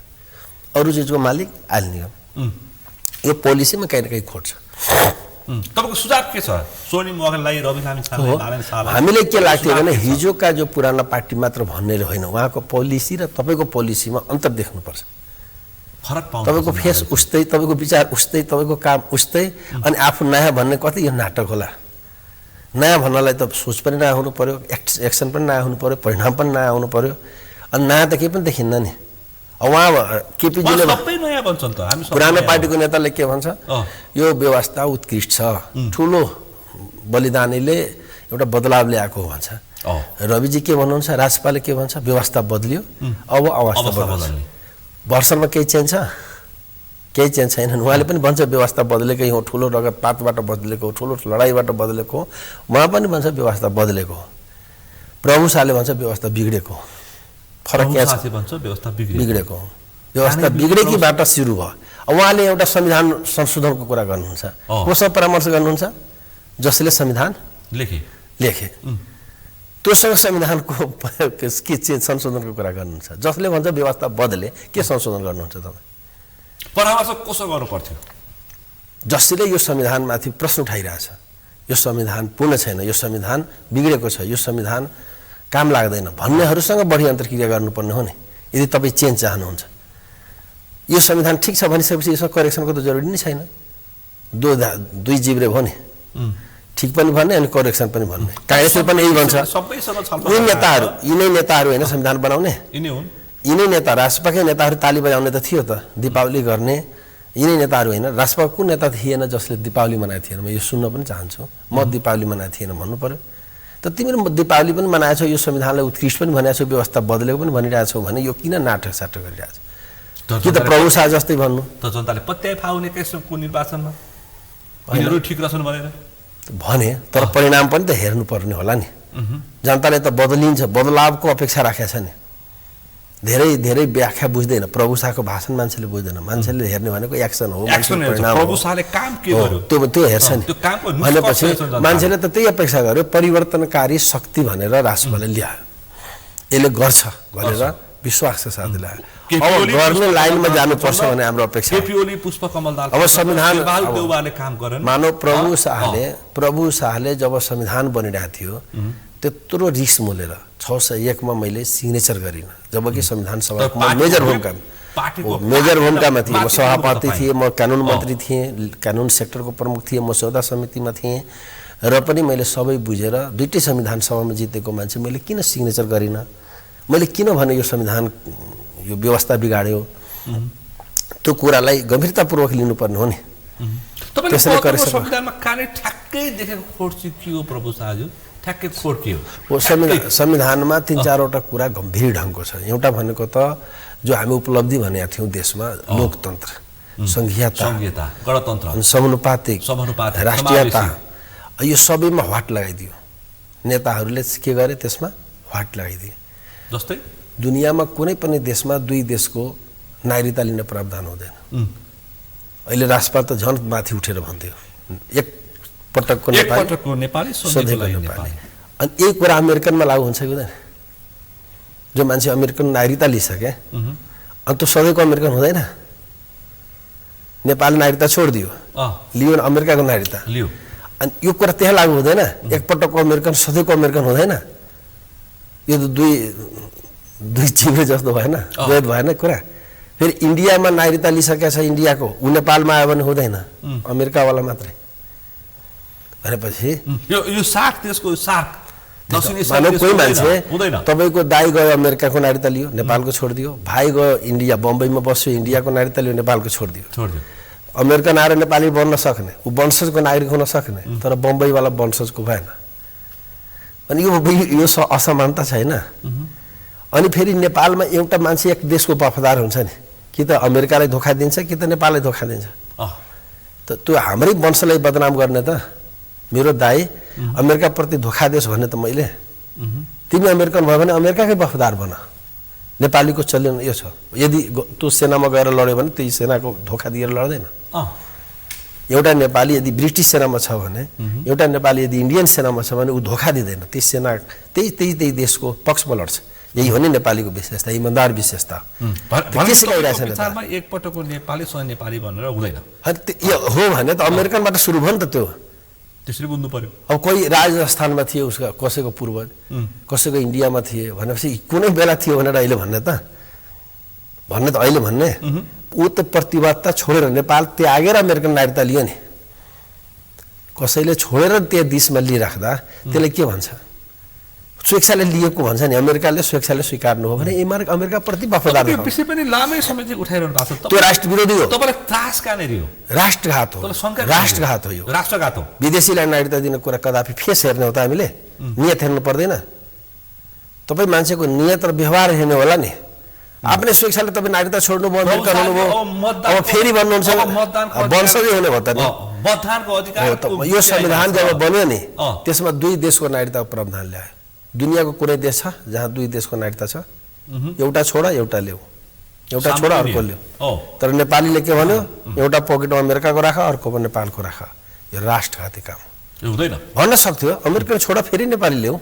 अरू चिजको मालिक आयल निगम। यो पोलिसीमा कहीँ न कहीँ खोट छ।
तपाईँको सुझाव के छ? स्वर्णिम मोगललाई, रवि लामिछानेलाई, नारायण शाहलाई
हामीले के लाग्थ्यो भने हिजोका जो पुराना पार्टी मात्र भन्ने होइन, उहाँको पोलिसी र तपाईँको पोलिसीमा अन्तर देख्नुपर्छ।
फरक पाउँछ।
तपाईँको फेस उस्तै, तपाईँको विचार उस्तै, तपाईँको काम उस्तै, अनि आफू नयाँ भन्ने कति यो नाटक होला। नयाँ भन्नलाई त सोच पनि नयाँ हुनु पऱ्यो, एक्सन पनि नयाँ हुनु पऱ्यो, परिणाम पनि नयाँ हुनु पऱ्यो। अनि नयाँ त केही पनि देखिन्न नि। उहाँ केपीजीले पुरानो पार्टीको नेताले के भन्छ? यो व्यवस्था उत्कृष्ट छ, ठुलो बलिदानीले एउटा बदलाव ल्याएको भन्छ। रविजी के भन्नुहुन्छ? राजपालले के भन्छ? व्यवस्था बदलियो, अब अवस्था बदल्छ। वर्षमा केही चेन्ज छ? केही चेन्ज छैन। उहाँले पनि भन्छ व्यवस्था बदलेकै हो, ठुलो रगतपातबाट बदलेको हो, ठुलो लडाइँबाट बदलेको हो। उहाँ पनि भन्छ व्यवस्था बदलेको हो। प्रभु शाहले भन्छ व्यवस्था बिग्रेको हो। फरक के छ?
व्यवस्था
बिग्रेको हो। व्यवस्था बिग्रेकीबाट सुरु भयो। उहाँले एउटा संविधान संशोधनको कुरा गर्नुहुन्छ, कोसँग परामर्श गर्नुहुन्छ? जसले संविधान लेखे त्योसँग संविधानको के चेन्ज संशोधनको कुरा गर्नुहुन्छ। जसले भन्छ व्यवस्था बदले, के संशोधन गर्नुहुन्छ तपाईँ?
परामर्श कसो गर्नु पर्थ्यो?
जसले यो संविधानमाथि प्रश्न उठाइरहेछ, यो संविधान पूर्ण छैन, यो संविधान बिग्रेको छ, यो संविधान काम लाग्दैन भन्नेहरूसँग बढी अन्तर्क्रिया गर्नुपर्ने हो नि। यदि तपाईँ चेन्ज चाहनुहुन्छ, यो संविधान ठिक छ भनिसकेपछि यसमा करेक्सनको त जरुरी नै छैन। दुई जिब्रे भयो नि, ठिक पनि भन्ने अनि करेक्सन पनि भन्ने। काङ्ग्रेसले पनि यही भन्छ। यिनै नेताहरू होइन संविधान बनाउने, यिनै नेता, राष्ट्रपतिकै नेताहरू ताली बजाउने त थियो त, दीपावली गर्ने यिनै नेताहरू होइन। राष्ट्रपति कुन नेता थिएन जसले दीपावली मनाएको थिएन? म यो सुन्न पनि चाहन्छु। म दीपावली मनाएको थिएन भन्नु पर्यो। त तिमीले दीपावली पनि मनाएको छौ, यो संविधानलाई उत्कृष्ट पनि भनेको छौ, व्यवस्था बदलेको पनि भनिरहेको छौ भने यो किन नाटक साटक गरिरहेको छ? कि त प्रभु शाह जस्तै भन्नु
त जनताले पत्याइ पाउने कसको निर्वाचनमा यिनीहरू ठिक रहेछन् भनेर
भने, तर परिणाम पनि त हेर्नुपर्ने होला नि। जनताले त बदलिन्छ, बदलावको अपेक्षा राखेको छ नि। धेरै धेरै व्याख्या बुझ्दैन। प्रभु शाहको भाषण मान्छेले बुझ्दैन। मान्छेले हेर्ने भनेको एक्सन हो,
प्रभु शाहले काम के गर्यो
त्यो हेर्छ नि। भनेपछि मान्छेले त त्यही अपेक्षा गर्यो, परिवर्तनकारी शक्ति भनेर राष्ट्रपालले ल्यायो, यसले गर्छ भनेर विश्वास छ साथीलाई। अब गर्ने लाइनमा जानुपर्छ भने हाम्रो अपेक्षा। अब संविधान मानव प्रभु शाहले जब संविधान बनिरहेको थियो त्यत्रो रिस्क मोलेर 601 मा मैले सिग्नेचर गरिनँ, जबकि संविधान सभाको मेजर भूमिकामा थिएँ। म सभापति थिएँ, म कानुन मन्त्री थिएँ, कानुन सेक्टरको प्रमुख थिएँ, म सौदा समितिमा थिएँ र पनि मैले सबै बुझेर दुईटै संविधान सभामा जितेको मान्छे मैले किन सिग्नेचर गरिनँ? मैले किन भने यो संविधान यो व्यवस्था बिगाड्यो त्यो कुरालाई गम्भीरतापूर्वक लिनुपर्ने हो नि। त्यसैले गरेको
संविधानमा कहाँले ठ्याक्कै देखेको खोट चाहिँ के हो प्रभु शाहज्यू? ठ्याक्कै खोट के हो?
हो संविधानमा 3-4वटा कुरा गम्भीर ढङ्गको छ। एउटा भनेको त जो हामी उपलब्धि भनेका थियौँ देशमा, लोकतन्त्र, संघीयता,
गणतन्त्र,
समानुपातिक, राष्ट्रियता, यो सबैमा हट लगाइदियो। नेताहरूले के गरे त्यसमा हट लगाइदिए।
जस्तै
दुनियाँमा कुनै पनि देशमा दुई देशको नागरिकता लिने प्रावधान हुँदैन। अहिले राजपाल त झन् माथि उठेर भन्थ्यो एक पटकको
नेपाली
सधैँको नेपाली। अनि यही कुरा अमेरिकनमा लागू हुन्छ कि हुँदैन? जो मान्छे अमेरिकन नागरिकता लिइसके अनि त्यो सधैँको अमेरिकन हुँदैन। नेपाली नागरिकता छोडिदियो, लियो अमेरिकाको नागरिकता
लियो,
अनि यो कुरा त्यहाँ लागू हुँदैन? एकपटकको अमेरिकन सधैँको अमेरिकन हुँदैन? यो त दुई चिब्रे जस्तो भएन, द्वैत भएन कुरा। फेरि इन्डियामा नागरिकता लिइसकेको छ इन्डियाको, ऊ नेपालमा आयो भने हुँदैन, अमेरिकावाला मात्रै भनेपछि
यो सार्क देशको सार्क
कोही मान्छे तपाईँको दाइ गयो अमेरिकाको नागरिकता लियो, नेपालको छोडिदियो, भाइ गयो इन्डिया बम्बईमा बस्यो, इन्डियाको नागरिकता लियो, नेपालको छोडिदियो। अमेरिकन आएर नेपाली बन्न सक्ने, ऊ वंशजको नागरिक हुन सक्ने, तर बम्बईवाला वंशजको भएन। अनि यो असमानता छैन। अनि फेरि नेपालमा एउटा मान्छे एक देशको वफादार हुन्छ नि, कि त अमेरिकालाई धोका दिन्छ कि त नेपाललाई धोका दिन्छ। त त्यो हाम्रै वंशलाई बदनाम गर्ने त मेरो दाइ अमेरिकाप्रति धोका दियोस् भने त मैले, तिमी अमेरिकन भयो भने अमेरिकाकै वफादार बन। नेपालीको चलन यो छ, यदि त्यो सेनामा गएर लड्यो भने त्यही सेनाको धोका दिएर लड्दैन। एउटा नेपाली यदि ब्रिटिस सेनामा छ भने, एउटा नेपाली यदि इन्डियन सेनामा छ भने ऊ धोका दिँदैन, त्यही सेना त्यही देशको पक्षमा लड्छ। यही हो नि नेपालीको विशेषता, इमान्दार विशेषता।
एकपटकको नेपाली स्वयं नेपाली भनेर हुँदैन
यो हो भने त अमेरिकनबाट सुरु भयो नि त। त्यो
त्यसरी बुझ्नु पर्यो।
अब कोही राजस्थानमा थिए उसका कसैको पूर्वज, कसैको इन्डियामा थिए भनेपछि कुनै बेला थियो भनेर अहिले भन्ने त अहिले भन्ने ऊ त प्रतिबद्धता छोडेर नेपाल त्यागेर अमेरिकन नागरिकता लियो नि। कसैले छोडेर त्यो देशमा लिइराख्दा त्यसले के भन्छ? स्वेच्छाले लिएको भन्छ नि, अमेरिकाले स्वेच्छाले स्वीकार्नु हो भने अमेरिकाप्रति वफादार हो।
विषय पनि लामै समय चाहिँ उठाइरहनु भएको छ।
त्यो राष्ट्र विरोधी हो,
तपाईँलाई त्रास कहाँनिर हो?
राष्ट्रघात हो, राष्ट्रघात हो, यो
राष्ट्रघात हो।
विदेशीलाई नागरिकता दिने कुरा कदापि फेस हेर्ने हो त हामीले, नियत हेर्नु पर्दैन। तपाईँ मान्छेको नियत र व्यवहार हेर्ने होला नि। आफ्नै स्वेच्छाले तपाईँ नागरिकता छोड्नुभयो, अमेरिका हुनुभयो, अब फेरि भन्नुहुन्छ वंशजै हुने भयो त नि। यो संविधान जब बन्यो नि त्यसमा दुई देशको नागरिकताको प्रावधान ल्यायो। दुनियाँको कुनै देश छ जहाँ दुई देशको नागरिकता छ? एउटा छोड एउटा ल्याऊ, एउटा छोड अर्को ल्याऊ। तर नेपालीले के भन्यो? एउटा पकेटमा अमेरिकाको राख, अर्को नेपालको राख। यो राष्ट्रघाती काम
हुँदैन
भन्न सक्थ्यो। अमेरिकन छोड फेरि नेपाली ल्याऊ,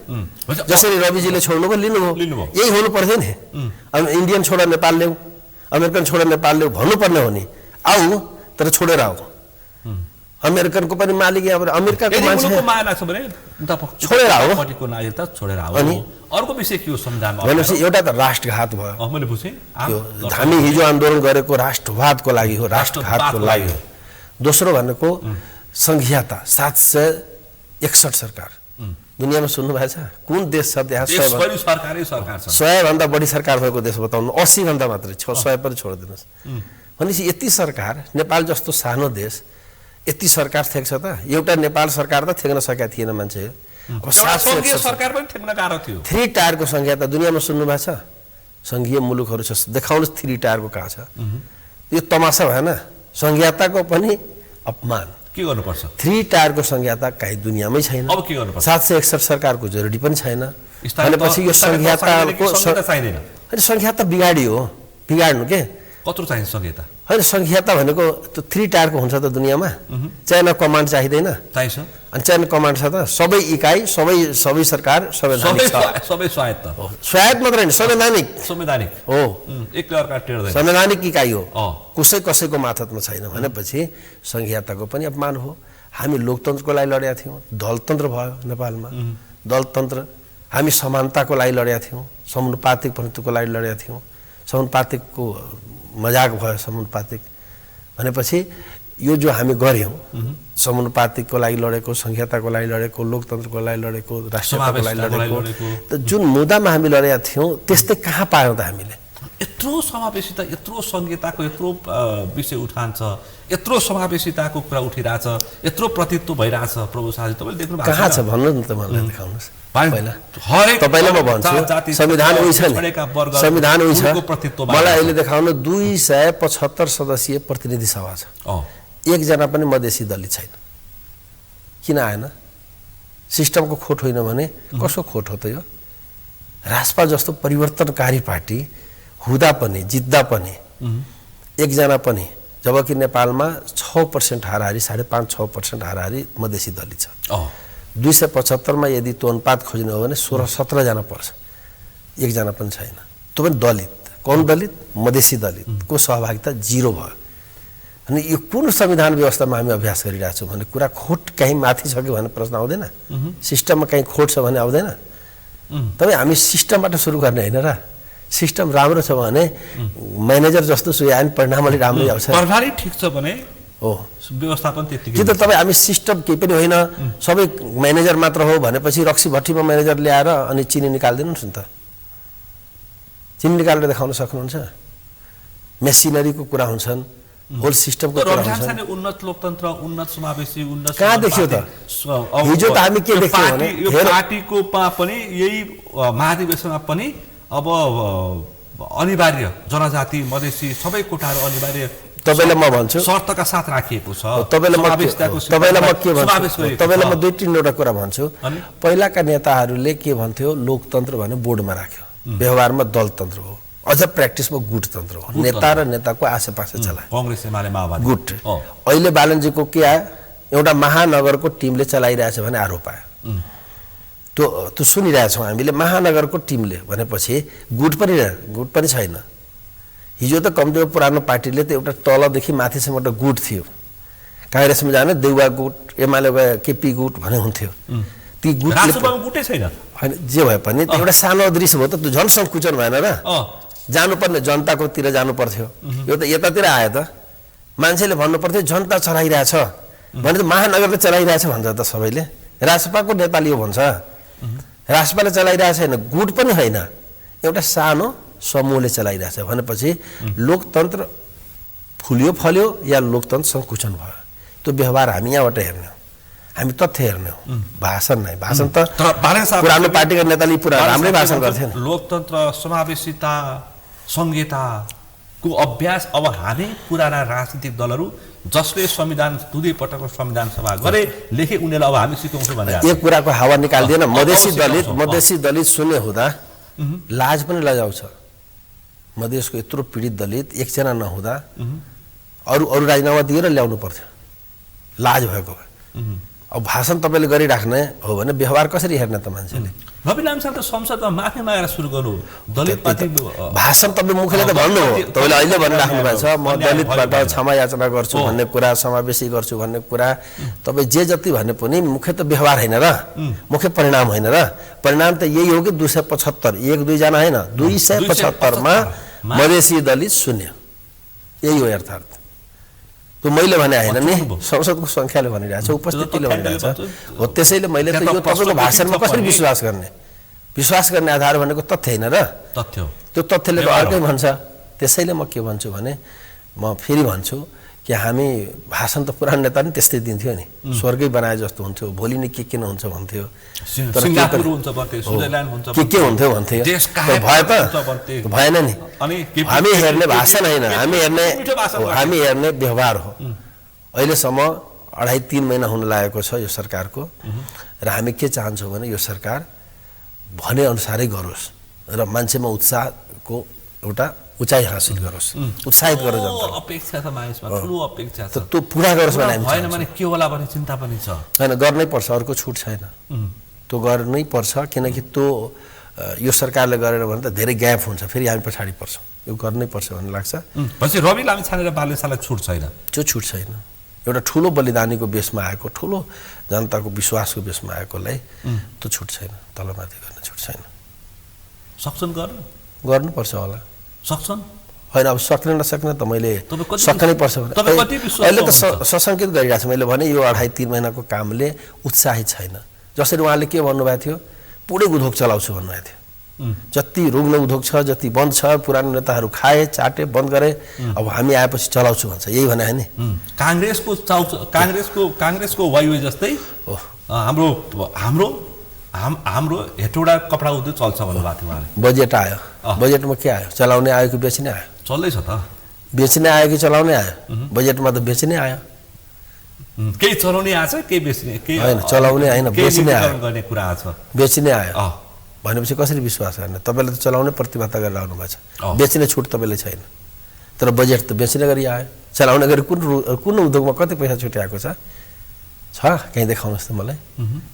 जसरी रविजीले छोड्नुभयो लिनुभयो, यही हुनु पर्थ्यो नि। अब इन्डियन छोड नेपाल ल्याऊ, अमेरिकन छोड नेपाल ल्याऊ भन्नुपर्ने हो नि। आऊ तर छोडेर आऊ। अमेरिकनको पनि मालिक अब अमेरिकाको मान्छे छोडेर आऊ।
अनि अर्को विषय के हो संविधानमा?
भनेपछि एउटा त राष्ट्रघात भयो।
मैले बुझेँ
हामी हिजो आन्दोलन गरेको राष्ट्रवादको लागि हो, राष्ट्रघातको लागि हो। दोस्रो भनेको संघीयता, 761 सरकार दुनियाँमा सुन्नु भएको छ? कुन देश छ त्यहाँ 100 भन्दा बढी सरकार भएको देश बताउनु? 80 भन्दा मात्रै, 100 पनि छोडिदिनुहोस्। भनेपछि यति सरकार, नेपाल जस्तो सानो देश यति सरकार थेक्छ त? एउटा नेपाल सरकार त थेक्न सकेका थिएन मान्छे। अब 700
सरकार पनि थेक्न गाह्रो थियो।
3 टायरको संघीयता दुनियाँमा सुन्नु भएको छ? संघीय मुलुकहरू छ, देखाउनुहोस् 3 टायरको कहाँ छ? यो तमासा भएन? संघीयताको पनि अपमान।
के गर्नुपर्छ?
3 टायरको संघीयता कहीँ दुनियाँमै छैन।
अब के गर्नुपर्छ?
761 सरकारको जरुरी पनि छैन। भनेपछि यो संघीयताको
चाहिँदैन।
अनि संघीयता बिगाडियो, बिगाड्नु के?
कत्रो चाहिन्छ संघीयता?
होइन, संघीयता भनेको त्यो 3 टायरको हुन्छ त दुनियाँमा। चाइना कमान्ड चाहिँदैन?
चाहिन्छ।
अनि चाइना कमान्ड छ त? सबै इकाइ, सबै सरकार संवैधानिक छ।
सबै स्वायत्त,
स्वायत्त मात्र होइन, संवैधानिक
हो। एकले अर्का टेर्दैन,
संवैधानिक इकाइ हो, कसैको माथमा छैन। भनेपछि संघीयताको पनि अपमान हो। हामी लोकतन्त्रको लागि लडेका थियौँ, दलतन्त्र भयो नेपालमा। दलतन्त्र हामी समानताको लागि लडेका थियौँ, समानुपातिक प्रभुत्वको लागि लडेका थियौँ। समानुपातिकको मजाक भयो। समानुपातिक भनेपछि यो जो हामी गऱ्यौँ, समानुपातिकको लागि लडेको, संघीयताको लागि लडेको, लोकतन्त्रको लागि लडेको, राष्ट्रको लागि लडेको, त जुन मुद्दामा हामी लडेका थियौँ त्यस्तै कहाँ पायौँ त हामीले?
यत्रो समावेशिता, यत्रो संहिताको यत्रो विषय उठान छ, यत्रो समावेशिताको कुरा उठिरहेछ, यत्रो प्रतित्व भइरहेछ प्रभु शाहजी, तपाईँले देख्नु भएको
कहाँ छ भन्नु न त मलाई देखाउनुहोस् पहिला।
हरेक
तपाईँलाई म भन्छु संविधान उही छ नि, संविधान उही छ। मलाई अहिले देखाउनु 275 सदस्यीय प्रतिनिधि सभा छ, एकजना पनि मधेसी दलित छैन। किन आएन? सिस्टमको खोट होइन भने कसो खोट हो त यो? रासपा जस्तो परिवर्तनकारी पार्टी हुँदा पनि जित्दा पनि एकजना पनि, जबकि नेपालमा 6% हाराहारी, 5.5-6% हाराहारी मधेसी दलित छ। 275 मा यदि त्यो अनुपात खोज्ने हो भने 16-17 जना पर्छ, एकजना पनि छैन। त्यो पनि दलित। कौन दलित? मधेसी दलितको सहभागिता 0 भयो। अनि यो कुन संविधान व्यवस्थामा हामी अभ्यास गरिरहेछौँ भन्ने कुरा, खोट कहीँ माथि छ कि भन्ने प्रश्न आउँदैन? सिस्टममा कहीँ खोट छ भने आउँदैन? तपाईँ हामी सिस्टमबाट सुरु गर्ने होइन र? सिस्टम राम्रो छ भने म्यानेजर जस्तो सुयान परिणाम अलि राम्रै आउँछ।
प्रणाली ठिक छ भने
हो,
व्यवस्थापन त्यतिकै।
कि त तपाईँ हामी सिस्टम केही पनि होइन, सबै म्यानेजर मात्र हो भनेपछि रक्सी भट्टीमा म्यानेजर ल्याएर अनि चिनी निकालिदिनुहोस् न त। चिनी निकालेर देखाउन सक्नुहुन्छ? मेसिनरीको कुरा हुन्छन्, होल सिस्टमको कुरा हुन्छन्।
उन्नत लोकतन्त्र, उन्नत समावेशी, उन्नत
कहाँ देखियो त? हिजो त हामी के देख्यौँ भने
यो पार्टीको पनि यही महाधिवेशनमा पनि अब अनिवार्य जनजाति, मधेसी सबै कोटाहरू अनिवार्य
तपाईलाई म भन्छु
शर्तका साथ राखिएको छ।
तपाईलाई म के भन्छु, तपाईलाई म 2-3 कुरा भन्छु। पहिलाका नेताहरूले के भन्थ्यो? लोकतन्त्र भने बोर्डमा राख्यो, व्यवहारमा दलतन्त्र हो, अझ प्र्याक्टिसमा गुटतन्त्र हो। नेता र नेताको आसेपासे चलायो
कांग्रेस एमाले माओवादी
गुट। अहिले बालनजीको के आयो? एउटा महानगरको टिमले चलाइरहेछ भने आरोप आयो। त्यो सुनिरहेछौँ हामीले। महानगरको टिमले भनेपछि गुट पनि छैन। हिजो त कमजोर पुरानो पार्टीले त एउटा तलदेखि माथिसम्म एउटा गुट थियो। काङ्ग्रेसमा जाने देउवा गुट, एमाले केपी गुट भने हुन्थ्यो। ती
गुटै छैन
होइन, जे भए पनि एउटा सानो दृश्य भयो त, त्यो झन् सङ्कुचन भएन र? जानुपर्ने जनताकोतिर जानु पर्थ्यो। यो त यतातिर आयो त, मान्छेले भन्नु पर्थ्यो जनता चलाइरहेछ भने त महानगरले चलाइरहेछ भन्छ त सबैले। रासपाको नेताले यो भन्छ, रासपाले चलाइरहेछ होइन, गुट पनि होइन, एउटा सानो समूहले चलाइरहेछ भनेपछि लोकतन्त्र फुल्यो फल्यो या लोकतन्त्र सङ्कुचन भयो। त्यो व्यवहार हामी यहाँबाट हेर्ने हो, हामी तथ्य हेर्ने हो, भाषण नै। भाषण त पुरानो पार्टीका नेताले पुरा राम्रै भाषण गर्थेन।
लोकतन्त्र, समावेशिता, संहिताको अभ्यास अब हामी पुराना राजनीतिक दलहरू जसले संविधान 2 पटकको संविधान सभा गरे लेखे उनीहरूलाई अब हामी सिकाउँछौँ भने
एक कुराको हावा निकाल्दिएन। मधेसी दलित शून्य हुँदा लाज पनि लजाउँछ। मधेसको यत्रो पीडित दलित एकजना नहुँदा अरू राजीनामा दिएर ल्याउनु पर्थ्यो, लाज भएको भए। अब भाषण तपाईँले गरिराख्ने हो भने व्यवहार कसरी हेर्ने त मान्छेले?
नवीन लामिछाने त संसदमा माफी मागेर सुरु गर्नु दलित पार्टी
भाषण तपाईँ मुखले त भन्नु हो, तपाईँले अहिले भनिराख्नु भएको छ म दलितबाट क्षमा याचना गर्छु भन्ने कुरा, समावेशी गर्छु भन्ने कुरा। तपाईँ जे जति भने पनि मुख्य त व्यवहार होइन र, मुख्य परिणाम होइन र। परिणाम त यही हो कि 275, 1-2 जना होइन, 275 मा मधेसी दलित शून्य, यही हो अर्थात्। त्यो मैले भने होइन नि, संसदको सङ्ख्याले भनिरहेछ, उपस्थितिले भनिरहेछ हो। त्यसैले मैले त यो तपाईँको भाषणमा कसरी विश्वास गर्ने? विश्वास गर्ने आधार भनेको तथ्य होइन र?
तथ्य। त्यो
तथ्यले त अर्कै भन्छ। त्यसैले म के भन्छु भने, म फेरि भन्छु कि हामी भाषण त पुरानो नेता नि त्यस्तै दिन्थ्यो नि, स्वर्गै बनाए जस्तो हुन्थ्यो, भोलि नै के नहुन्छ भन्थ्यो,
तर
के हुन्थ्यो भन्थ्यो। भयो त भएन नि। हामी हेर्ने भाषण होइन, हामी हेर्ने व्यवहार हो। अहिलेसम्म 2.5-3 महिना हुन लागेको छ यो सरकारको, र हामी के चाहन्छौँ भने यो सरकार भने अनुसारै गरोस् र मान्छेमा उत्साहको एउटा उचाइ हासिल गरोस्, उत्साहित गरोस् जनता।
अपेक्षा छ मानिसमा, ठुलो अपेक्षा छ।
त्यो पुरा गरोस् भने हामी
होइन भने के होला भन्ने चिन्ता पनि छ।
हैन, गर्नै पर्छ, अर्को छुट छैन। त्यो गर्नै पर्छ, किनकि त्यो यो सरकारले गरेर भने त धेरै ग्याप हुन्छ, फेरि हामी पछाडि पर्छौँ। यो गर्नै पर्छ भन्ने लाग्छ।
भनेपछि रवि लामिछाने र बालेशालाई छुट छैन?
त्यो छुट छैन। एउटा ठुलो बलिदानीको बेसमा आएको, ठुलो जनताको विश्वासको बेसमा आएकोलाई त्यो छुट छैन, तलमाथि गर्ने छुट छैन।
सक्छन्
गर्नुपर्छ होला।
सक्छन्
होइन, अब सक्ने नसक्ने त मैले सक्नै पर्छ भने अहिले त सशङ्कित गरिरहेको छु। मैले भने यो 2.5-3 महिनाको कामले उत्साहित छैन। जसरी उहाँले के भन्नुभएको थियो, पुरै गुधोक चलाउँछु भन्नुभएको थियो। जति रोक्न उद्योग छ, जति बन्द छ, पुरानो नेताहरू खाए, चाटे, बन्द गरे, अब हामी आएपछि चलाउँछु भन्छ, यही भने हैन।
काङ्ग्रेसको वाइवे जस्तै हाम्रो हेटौडा कपडा उद्योग चल्छ भन्नुभएको थियो उहाँले।
बजेट आयो, बजेटमा के आयो? चलाउने आयो कि बेच्ने आयो?
चल्दैछ त।
बेच्ने आयो कि चलाउने आयो? बजेटमा त बेच्ने आयो।
केही चलाउने आछ, केही बेच्ने, केही
हैन, चलाउने हैन, बेच्ने आयो।
गर्ने कुरा आछ,
बेच्ने आयो भनेपछि कसरी विश्वास गर्ने? तपाईँले त चलाउने प्रतिबद्धता गरेर आउनु भएको छ, बेच्ने छुट तपाईँले छैन। तर बजेट त बेच्ने गरी आयो, चलाउने गरी कुन उद्योगमा कति पैसा छुट्याएको छ कहीँ देखाउनुहोस् त मलाई।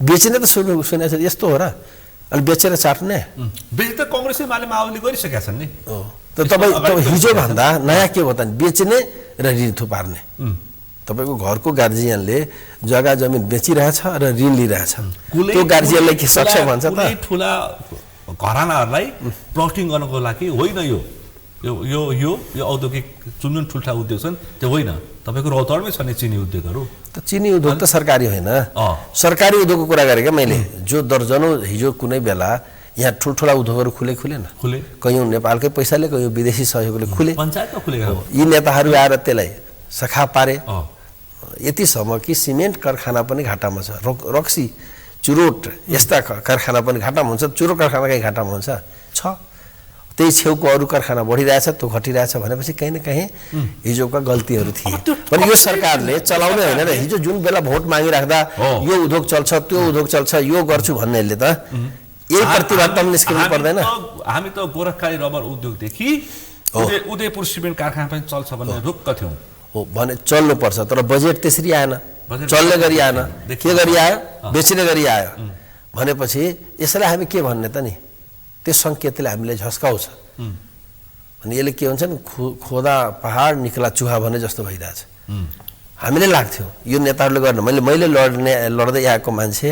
बेच्ने त सुनेको छ, यस्तो हो र? अनि बेचेर चाट्ने?
बेच त कङ्ग्रेसले माओवादीले गरिसकेका छन् नि।
त तपाईँ हिजो भन्दा नयाँ के हो त? बेच्ने र ऋण थुपार्ने। तपाईँको घरको गार्जियनले जग्गा जमिन बेचिरहेछ र ऋण लिइरहेछ, त्यो गार्जियनलाई के सक्छ भन्छ त?
ठुला घरानाहरूलाई प्लटिङ गर्नको लागि होइन, यो औद्योगिक जुन ठुल्ठा उद्योग छन् त्यो होइन, तपाईँको रौतडमै छ नि चिनी उद्योगहरू। त चिनी उद्योग त सरकारी होइन, सरकारी उद्योगको कुरा गरेँ क्या मैले। जो दर्जनौँ हिजो कुनै बेला यहाँ ठुल्ठुला उद्योगहरू खुले कयौँ नेपालकै पैसाले, कयौँ विदेशी सहयोगले खुले, पञ्चायतमा खुलेको।
यी नेताहरू आएर त्यसलाई सखा पारे यतिसम्म कि सिमेन्ट कारखाना पनि घाटामा छ, रक्सी, चुरोट यस्ता कारखाना पनि घाटामा हुन्छ, चुरोट कारखाना कहीँ घाटामा हुन्छ छ, त्यही छेउको अरू कारखाना बढिरहेछ, त्यो घटिरहेछ भनेपछि कहीँ न कहीँ हिजोका गल्तीहरू थिए। पनि यो सरकारले चलाउने होइन र। हिजो जुन बेला भोट मागिराख्दा यो उद्योग चल्छ, त्यो उद्योग चल्छ, यो गर्छु भन्नेहरूले त यही प्रतिबद्धता निस्किनु पर्दैन?
हामी त गोरखकाली रबर उद्योगदेखि उदयपुर सिमेन्ट कारखाना पनि चल्छ भन्ने ढुक्क थियौँ।
हो भने चल्नुपर्छ, तर बजेट त्यसरी आएन, चल्ने गरी आएन, के गरी आयो? बेच्ने गरी आयो भनेपछि यसलाई हामी के भन्ने त नि? त्यो सङ्केतले हामीलाई झस्काउँछ। अनि यसले के हुन्छ नि, खोदा पहाड निक्ला चुहा भने जस्तो भइरहेछ। हामीले लाग्थ्यो यो नेताहरूले गर्न, मैले लड्दै आएको मान्छे,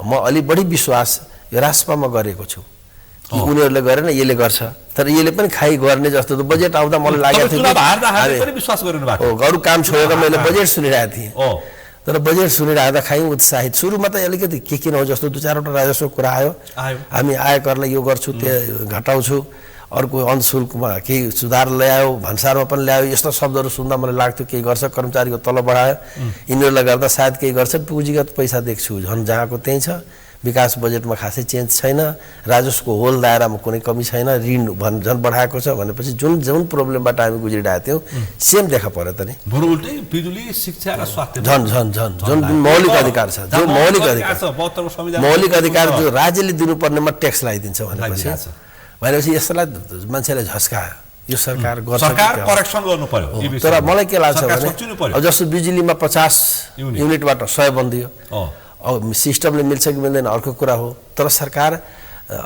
म अलि बढी विश्वास यो राजपामा गरेको छु कि उनीहरूले गरेन यसले गर्छ, तर यसले पनि खाइ गर्ने जस्तो त बजेट आउँदा मलाई लागेको थियो। अरू काम छोडेर मैले बजेट सुनिरहेको थिएँ, तर बजेट सुनिरहेको खायौँ उत्साहित। सुरुमा त अलिकति के किन हो जस्तो 2-4वटा राजस्व कुरा आयो, हामी आयकरलाई यो गर्छु, त्यो घटाउँछु, अर्को अनशुल्कमा केही सुधार ल्यायो, भन्सारमा पनि ल्यायो, यस्तो शब्दहरू सुन्दा मलाई लाग्थ्यो केही गर्छ, कर्मचारीको तलब बढायो, यिनीहरूलाई गर्दा सायद केही गर्छ, पुँजीगत पैसा देख्छु झन् जहाँको त्यहीँ छ। विकास बजेटमा खासै चेन्ज छैन, राजस्वको होल दायरामा कुनै कमी छैन, ऋण झन् बढाएको छ भनेपछि जुन प्रब्लमबाट हामी गुज्रिरहेको थियौँ सेम देखा पर्यो त नि।
बिजुली, शिक्षा र स्वास्थ्य
जुन मौलिक अधिकार छ, जो मौलिक अधिकार जो राज्यले दिनुपर्नेमा ट्याक्स लगाइदिन्छ भनेपछि यसलाई मान्छेलाई झस्कायो। यो सरकार गर्छ,
करेक्सन गर्नु पर्यो।
तर मलाई के लाग्छ भने अब जस्तो बिजुलीमा 50 युनिटबाट 100 बन्दियो, अब सिस्टमले मिल्छ कि मिल्दैन अर्को कुरा हो, तर सरकार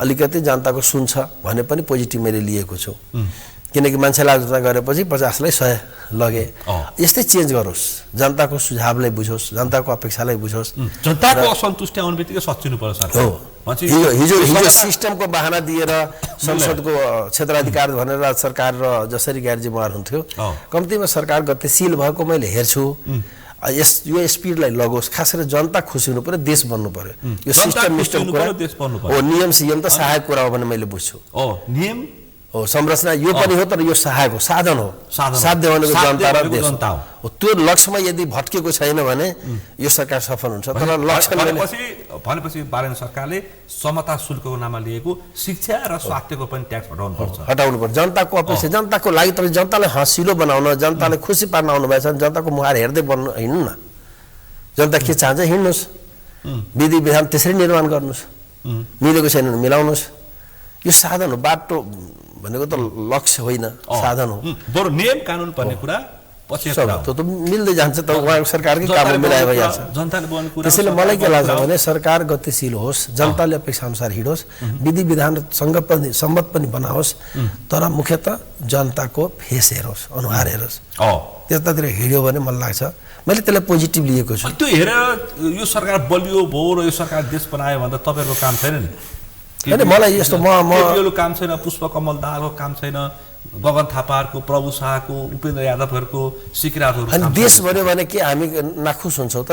अलिकति जनताको सुन्छ भने पनि पोजिटिभ मैले लिएको छु। किनकि मान्छेलाई आलोचना गरेपछि 50लाई 100 लगे, यस्तै चेन्ज गरोस्, जनताको सुझावलाई बुझोस्, जनताको अपेक्षालाई बुझोस्।
जनताको असन्तुष्टि आउने बित्तिकै सच्चिनु पर्यो सरकार।
हिजो सिस्टमको बहाना दिएर संसदको क्षेत्राधिकार भनेर सरकार र जसरी गैरजिम्मेवार हुन्थ्यो, कम्तीमा सरकार गतिशील भएको मैले हेर्छु। यो स्पिडलाई लगोस्, खास गरेर जनता खुसी हुनु पर्यो, देश बन्नु पर्यो। यो सिस्टम कुरा हो, नियम सियम त सहायक कुरा हो भने मैले बुझ्छु।
नियम
हो, संरचना यो पनि हो, तर यो सहायक हो, साधन हो, साध्य भनेको जनता र देश हो। त्यो लक्ष्यमा यदि भट्केको छैन भने यो सरकार सफल हुन्छ। तर लक्ष्य
भनेपछि बालन सरकारले समता शुल्कको नाममा लिएको शिक्षा र स्वास्थ्यको पनि ट्याक्स
हटाउनु पर्छ। जनताको अपेक्षा, जनताको लागि तपाईँ जनतालाई हँसिलो बनाउन, जनतालाई खुसी पार्न आउनुभएछ भने जनताको मुहार हेर्दै बन्नु, हिँड्नु न। जनता के चाहन्छ हिँड्नुहोस्, विधि विधान त्यसरी निर्माण गर्नुहोस्, मिलेको छैन भने मिलाउनुहोस्। यो साधन हो, बाटो भनेको त लक्ष्य होइन, साधन हो।
बरु नियम कानुन पर्ने कुरा पछि
त मिल्दै जान्छ, त उहाँको सरकारकै काममा मिलाएर भइहाल्छ। त्यसैले मलाई के लाग्छ भने सरकार गतिशील होस्, जनताले अपेक्षा अनुसार हिँडोस्, विधि विधान सम्मत पनि बनाओस्, तर मुख्यतः जनताको फेस हेरोस्, अनुहार हेरोस्। त्यतातिर हिँड्यो भने मलाई लाग्छ, मैले त्यसलाई पोजिटिभ लिएको छु।
त्यो हेरेर यो सरकार बलियो भयो र यो सरकार देश बनायो भन्दा तपाईँहरूको काम छैन नि?
होइन, मलाई यस्तो
म काम छैन, पुष्पकमल दाहालको काम छैन, गगन थापाहरूको, प्रभु शाहको, उपेन्द्र यादवहरूको, सिकिराजहरू।
अनि देश भन्यो भने के हामी नाखुस हुन्छौँ त?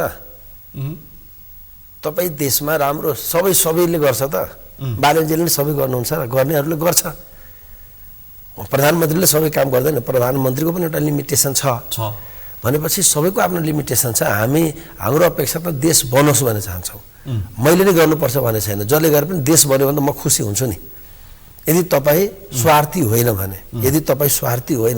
तपाईँ देशमा राम्रो सबैले गर्छ त, बालनजीले नै सबै गर्नुहुन्छ र गर्नेहरूले गर्छ। प्रधानमन्त्रीले सबै काम गर्दैन, प्रधानमन्त्रीको पनि एउटा लिमिटेसन छ भनेपछि सबैको आफ्नो लिमिटेसन छ। हाम्रो अपेक्षा त देश बनोस् भन्ने चाहन्छौँ। मैले नै गर्नुपर्छ भन्ने छैन, जसले गरे पनि देश बन्यो भने म खुसी हुन्छु नि। यदि तपाईँ स्वार्थी होइन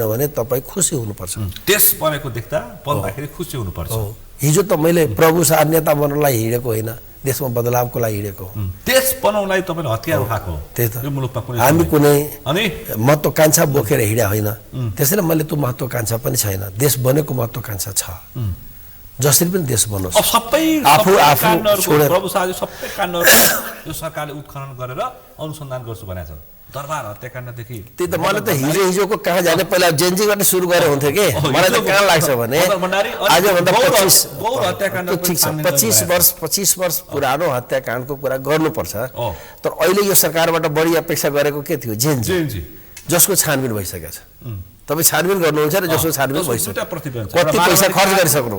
भने तपाईँ खुसी हुनुपर्छ।
देश बनेको देख्दा पल्दाखेरि खुसी हुनुपर्छ।
हिजो त मैले प्रभु शाह नेता बन्नलाई हिँडेको होइन, देशमा बदलावको लागि हिँडेको हो।
देश बनाउनलाई तपाईँले हतियार उठाएको हो।
त्यही त
यो मुलुकमा कुनै
हामी कुनै
अनि
महत्त्वाकांक्षा बोकेर हिँडे होइन, त्यसैले मैले त्यो महत्त्वाकांक्षा पनि छैन। देश बनेको महत्त्वाकांक्षा छ, जसरी पनि देश बनोस्।
सबै
आफू छोडेर
प्रभु शाहले सबै काण्डहरू यो सरकारले उत्खनन गरेर अनुसन्धान गर्छु भनेको छ। दरबार हत्याकाण्डदेखि
त्यही त मलाई त हिजोको कहाँ जाने पहिला जेन्जी गर्ने सुरु गरे हुन्थ्यो कि मलाई त कहाँ लाग्छ भने आजभन्दा 25 वर्ष पुरानो हत्याकाण्डको कुरा गर्नुपर्छ। तर अहिले यो सरकारबाट बढी अपेक्षा गरेको के थियो? जेन्जी, जसको छानबिन भइसकेको छ। तपाईँ छानबिन गर्नुहुन्छ र जसको छानबिन भइसक्यो, कति पैसा खर्च गरिसक्नु,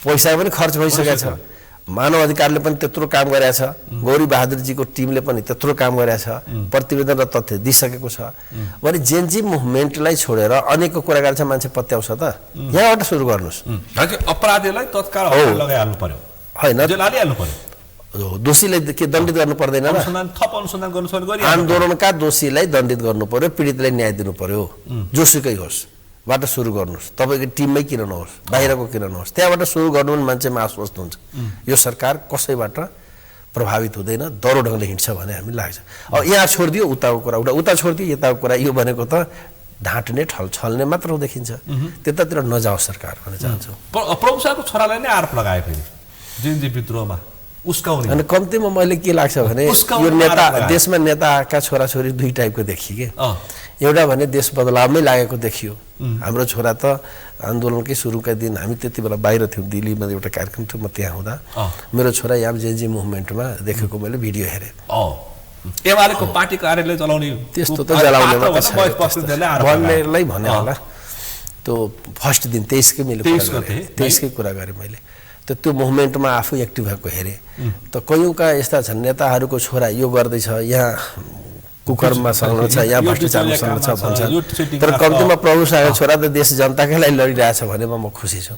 पैसा पनि खर्च भइसकेको छ। मानव अधिकारले पनि त्यत्रो काम गरेछ, गौरी बहादुरजीको टिमले पनि त्यत्रो काम गरेछ, प्रतिवेदन र तथ्य दिइसकेको छ। भने जेन्जी मुभमेन्टलाई छोडेर अनेकको कुरा गरेछ मान्छे पत्याउँछ त, यहाँबाट सुरु गर्नुहोस्।
अपराधीलाई तत्काल लगाइहाल्नु पर्यो,
होइन
हालिहाल्नु पर्यो।
दोषीलाई के दण्डित गर्नु पर्दैन र?
अनुसन्धान गर्नु,
आन्दोलनका दोषीलाई दण्डित गर्नु पर्यो, पीडितलाई न्याय दिनु पर्यो, जोसुकै होस् बाट सुरु गर्नुहोस्। तपाईँको टिममै किन नहोस्, बाहिरको किन नहोस्, त्यहाँबाट सुरु गर्नु भने मान्छेमा आश्वस्त हुन्छ। यो सरकार कसैबाट प्रभावित हुँदैन, दह्रो ढङ्गले हिँड्छ भने हामी लाग्छ। अब यहाँ छोडिदियो उताको कुरा, उता छोडिदियो यताको कुरा, यो भनेको त ढाँट्ने छल्ने मात्र देखिन्छ। त्यतातिर नजाओस् सरकार भन्न चाहन्छौँ।
प्रभु शाहको छोरालाई नै आरोप लगाए फेरि जेन्जी विद्रोहमा उस्काउने।
अनि कम्तीमा मैले के लाग्छ भने यो देशमा नेताका छोराछोरी दुई टाइपको देखिए के। एउटा भने देश बदलावमै लागेको देखियो। हाम्रो छोरा त आन्दोलनकै सुरुका दिन हामी त्यति बेला बाहिर थियौँ, दिल्लीमा एउटा कार्यक्रम थियो, म त्यहाँ हुँदा मेरो छोरा यहाँ जेन्जी मुभमेन्टमा देखेको मैले भिडियो हेरेँ।
एमालेको पार्टी कार्यालय चलाउने
त्यस्तो त जलाउने भन्नेलाई भने होला। त्यो फर्स्ट दिन 23कै कुरा गरेँ मैले। त त्यो मुभमेन्टमा आफू एक्टिभ भएको हेरेँ। त कयौँका यस्ता छन् नेताहरूको छोरा यो गर्दैछ, यहाँ कुकर्ममा संलग्न छ, यहाँ भ्रष्टाचारमा संलग्न छ भन्छ। तर कम्तीमा प्रभु शाहको छोरा त देश जनताकै लागि लडिरहेछ भनेमा म खुसी छु।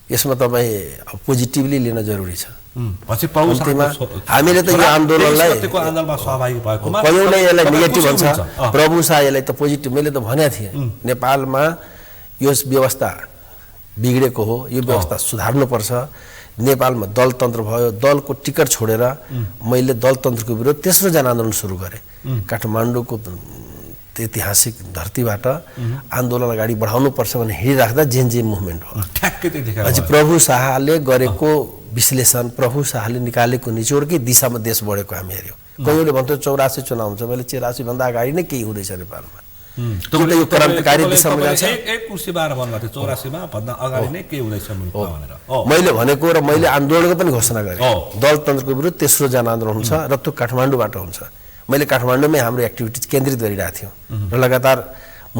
यसमा तपाईँ पोजिटिभली लिन जरुरी छ। हामीले त यो आन्दोलनलाई कयौँले यसलाई नेगेटिभ भन्छ, प्रभु शाह यसलाई त पोजिटिभ। मैले त भनेको थिएँ नेपालमा यो व्यवस्था बिग्रेको हो, यो व्यवस्था सुधार्नुपर्छ। नेपालमा दलतन्त्र भयो, दलको टिकट छोडेर मैले दलतन्त्रको विरोध तेस्रो जनआन्दोलन सुरु गरेँ। काठमाडौँको ऐतिहासिक धरतीबाट आन्दोलन अगाडि बढाउनुपर्छ भने हिँडिराख्दा जेन्जी मुभमेन्ट हो। अझ प्रभु शाहले गरेको विश्लेषण, प्रभु शाहले निकालेको निचोडकै दिशामा देश बढेको हामी हेऱ्यौँ। कयौँले भन्थ्यो 84 चुनाव हुन्छ, मैले 84 भन्दा अगाडि नै केही हुँदैछ नेपालमा। यो क्रान्तिकारी दिशामा जान्छ।
एक कुर्सी बाह्र भन्नुभएको थियो 84 मा भन्दा अगाडि नै के हुँदैछ भनेर
मैले भनेको र मैले आन्दोलनको पनि घोषणा गरेँ। दलतन्त्रको विरुद्ध तेस्रो जनआन्दोलन हुन्छ र त्यो काठमाडौँबाट हुन्छ। मैले काठमाडौँमै हाम्रो एक्टिभिटिज केन्द्रित गरिरहेको थियौँ र लगातार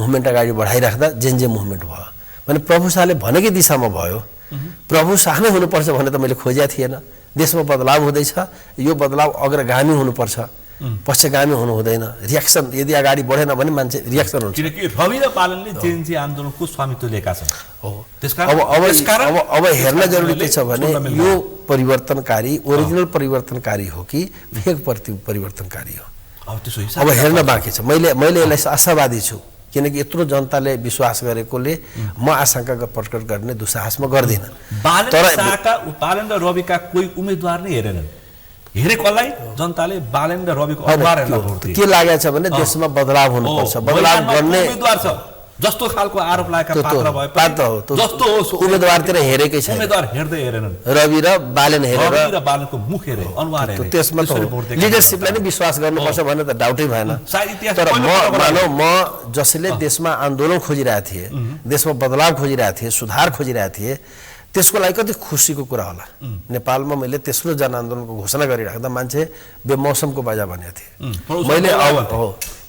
मुभमेन्ट अगाडि बढाइराख्दा जेन्जे मुभमेन्ट भयो। भने प्रभु शाहले भनेकै दिशामा भयो। प्रभु शाह नै हुनुपर्छ भने त मैले खोजेको थिएन। देशमा बदलाव हुँदैछ, यो बदलाव अग्रगामी हुनुपर्छ, पश्चगामी हुनु हुँदैन। रियाक्सन यदि अगाडि बढेन भने मान्छे रियाक्सन हुन्छ।
किनकि रवि र पालनले जेन्जी आन्दोलनको स्वामित्व लिएका छन्।
अब हेर्न जरुरी के छ भने यो परिवर्तनकारी ओरिजिनल परिवर्तनकारी हो कि फेक परिवर्तनकारी हो, अब हेर्न बाँकी छ। मैले यसलाई आशावादी छु, किनकि यत्रो जनताले विश्वास गरेकोले म आशंका प्रकट गर्ने दुस्साहस म गर्दिनँ।
बालन र रविका कोही उम्मेदवार नै हेरेनन्। हेरेकोलाई जनताले बालन र रविको अनुहार हेर्न भोट दिए।
के लागेको छ भने देशमा बदलाव हुनुपर्छ, बदलाव गर्ने
उम्मेदवार छ। जस्तो खालको आरोप लागेका पात्र हो,
जस्तो उम्मेदवारतिर हेरेकै छैन।
उम्मेदवार हेर्दै हेरेनन्।
रवि र बालन हेरेर,
रवि र बालनको मुख हेरे, अनुहार हेरे।
त्यसमा त लिडरशिपलाई नै विश्वास गर्नुपर्छ भन्ने त डाउटै भएन। तर म जसले देशमा आन्दोलन खोजिरहेको थिएँ, देशमा बदलाव खोजिरहेको थिएँ, सुधार खोजिरहेको थिएँ, त्यसको लागि कति खुसीको कुरा होला। नेपालमा मैले तेस्रो जनआन्दोलनको घोषणा गरिराख्दा मान्छे बेमौसमको बाजा भनेको थिएँ मैले।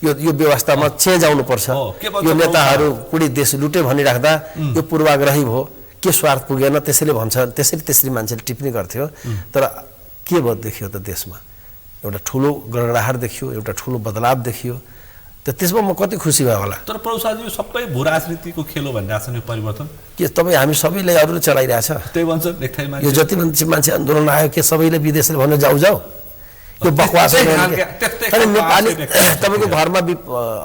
यो व्यवस्थामा चेन्ज आउनुपर्छ, यो नेताहरू पुरै देश लुटे भनिराख्दा यो पूर्वाग्रही भयो, के स्वार्थ पुगेन त्यसैले भन्छ, त्यसरी मान्छेले टिप्पणी गर्थ्यो। तर के भयो देखियो त देशमा एउटा ठुलो गडगडाहट देखियो, एउटा ठुलो बदलाव देखियो। त त्यसमा म कति खुसी भयो होला।
तर प्रभु शाहजी सबै भू राजनीतिको खेल हो भनिरहेको छ नि परिवर्तन।
के तपाईँ हामी सबैले अरूले चलाइरहेछ?
त्यही भन्छ लेख्थाइ
यो जति मान्छे आन्दोलन आयो के सबैले विदेशले भन्न जाऊ यो बकवास हो। तर नेपाली तपाईँको घरमा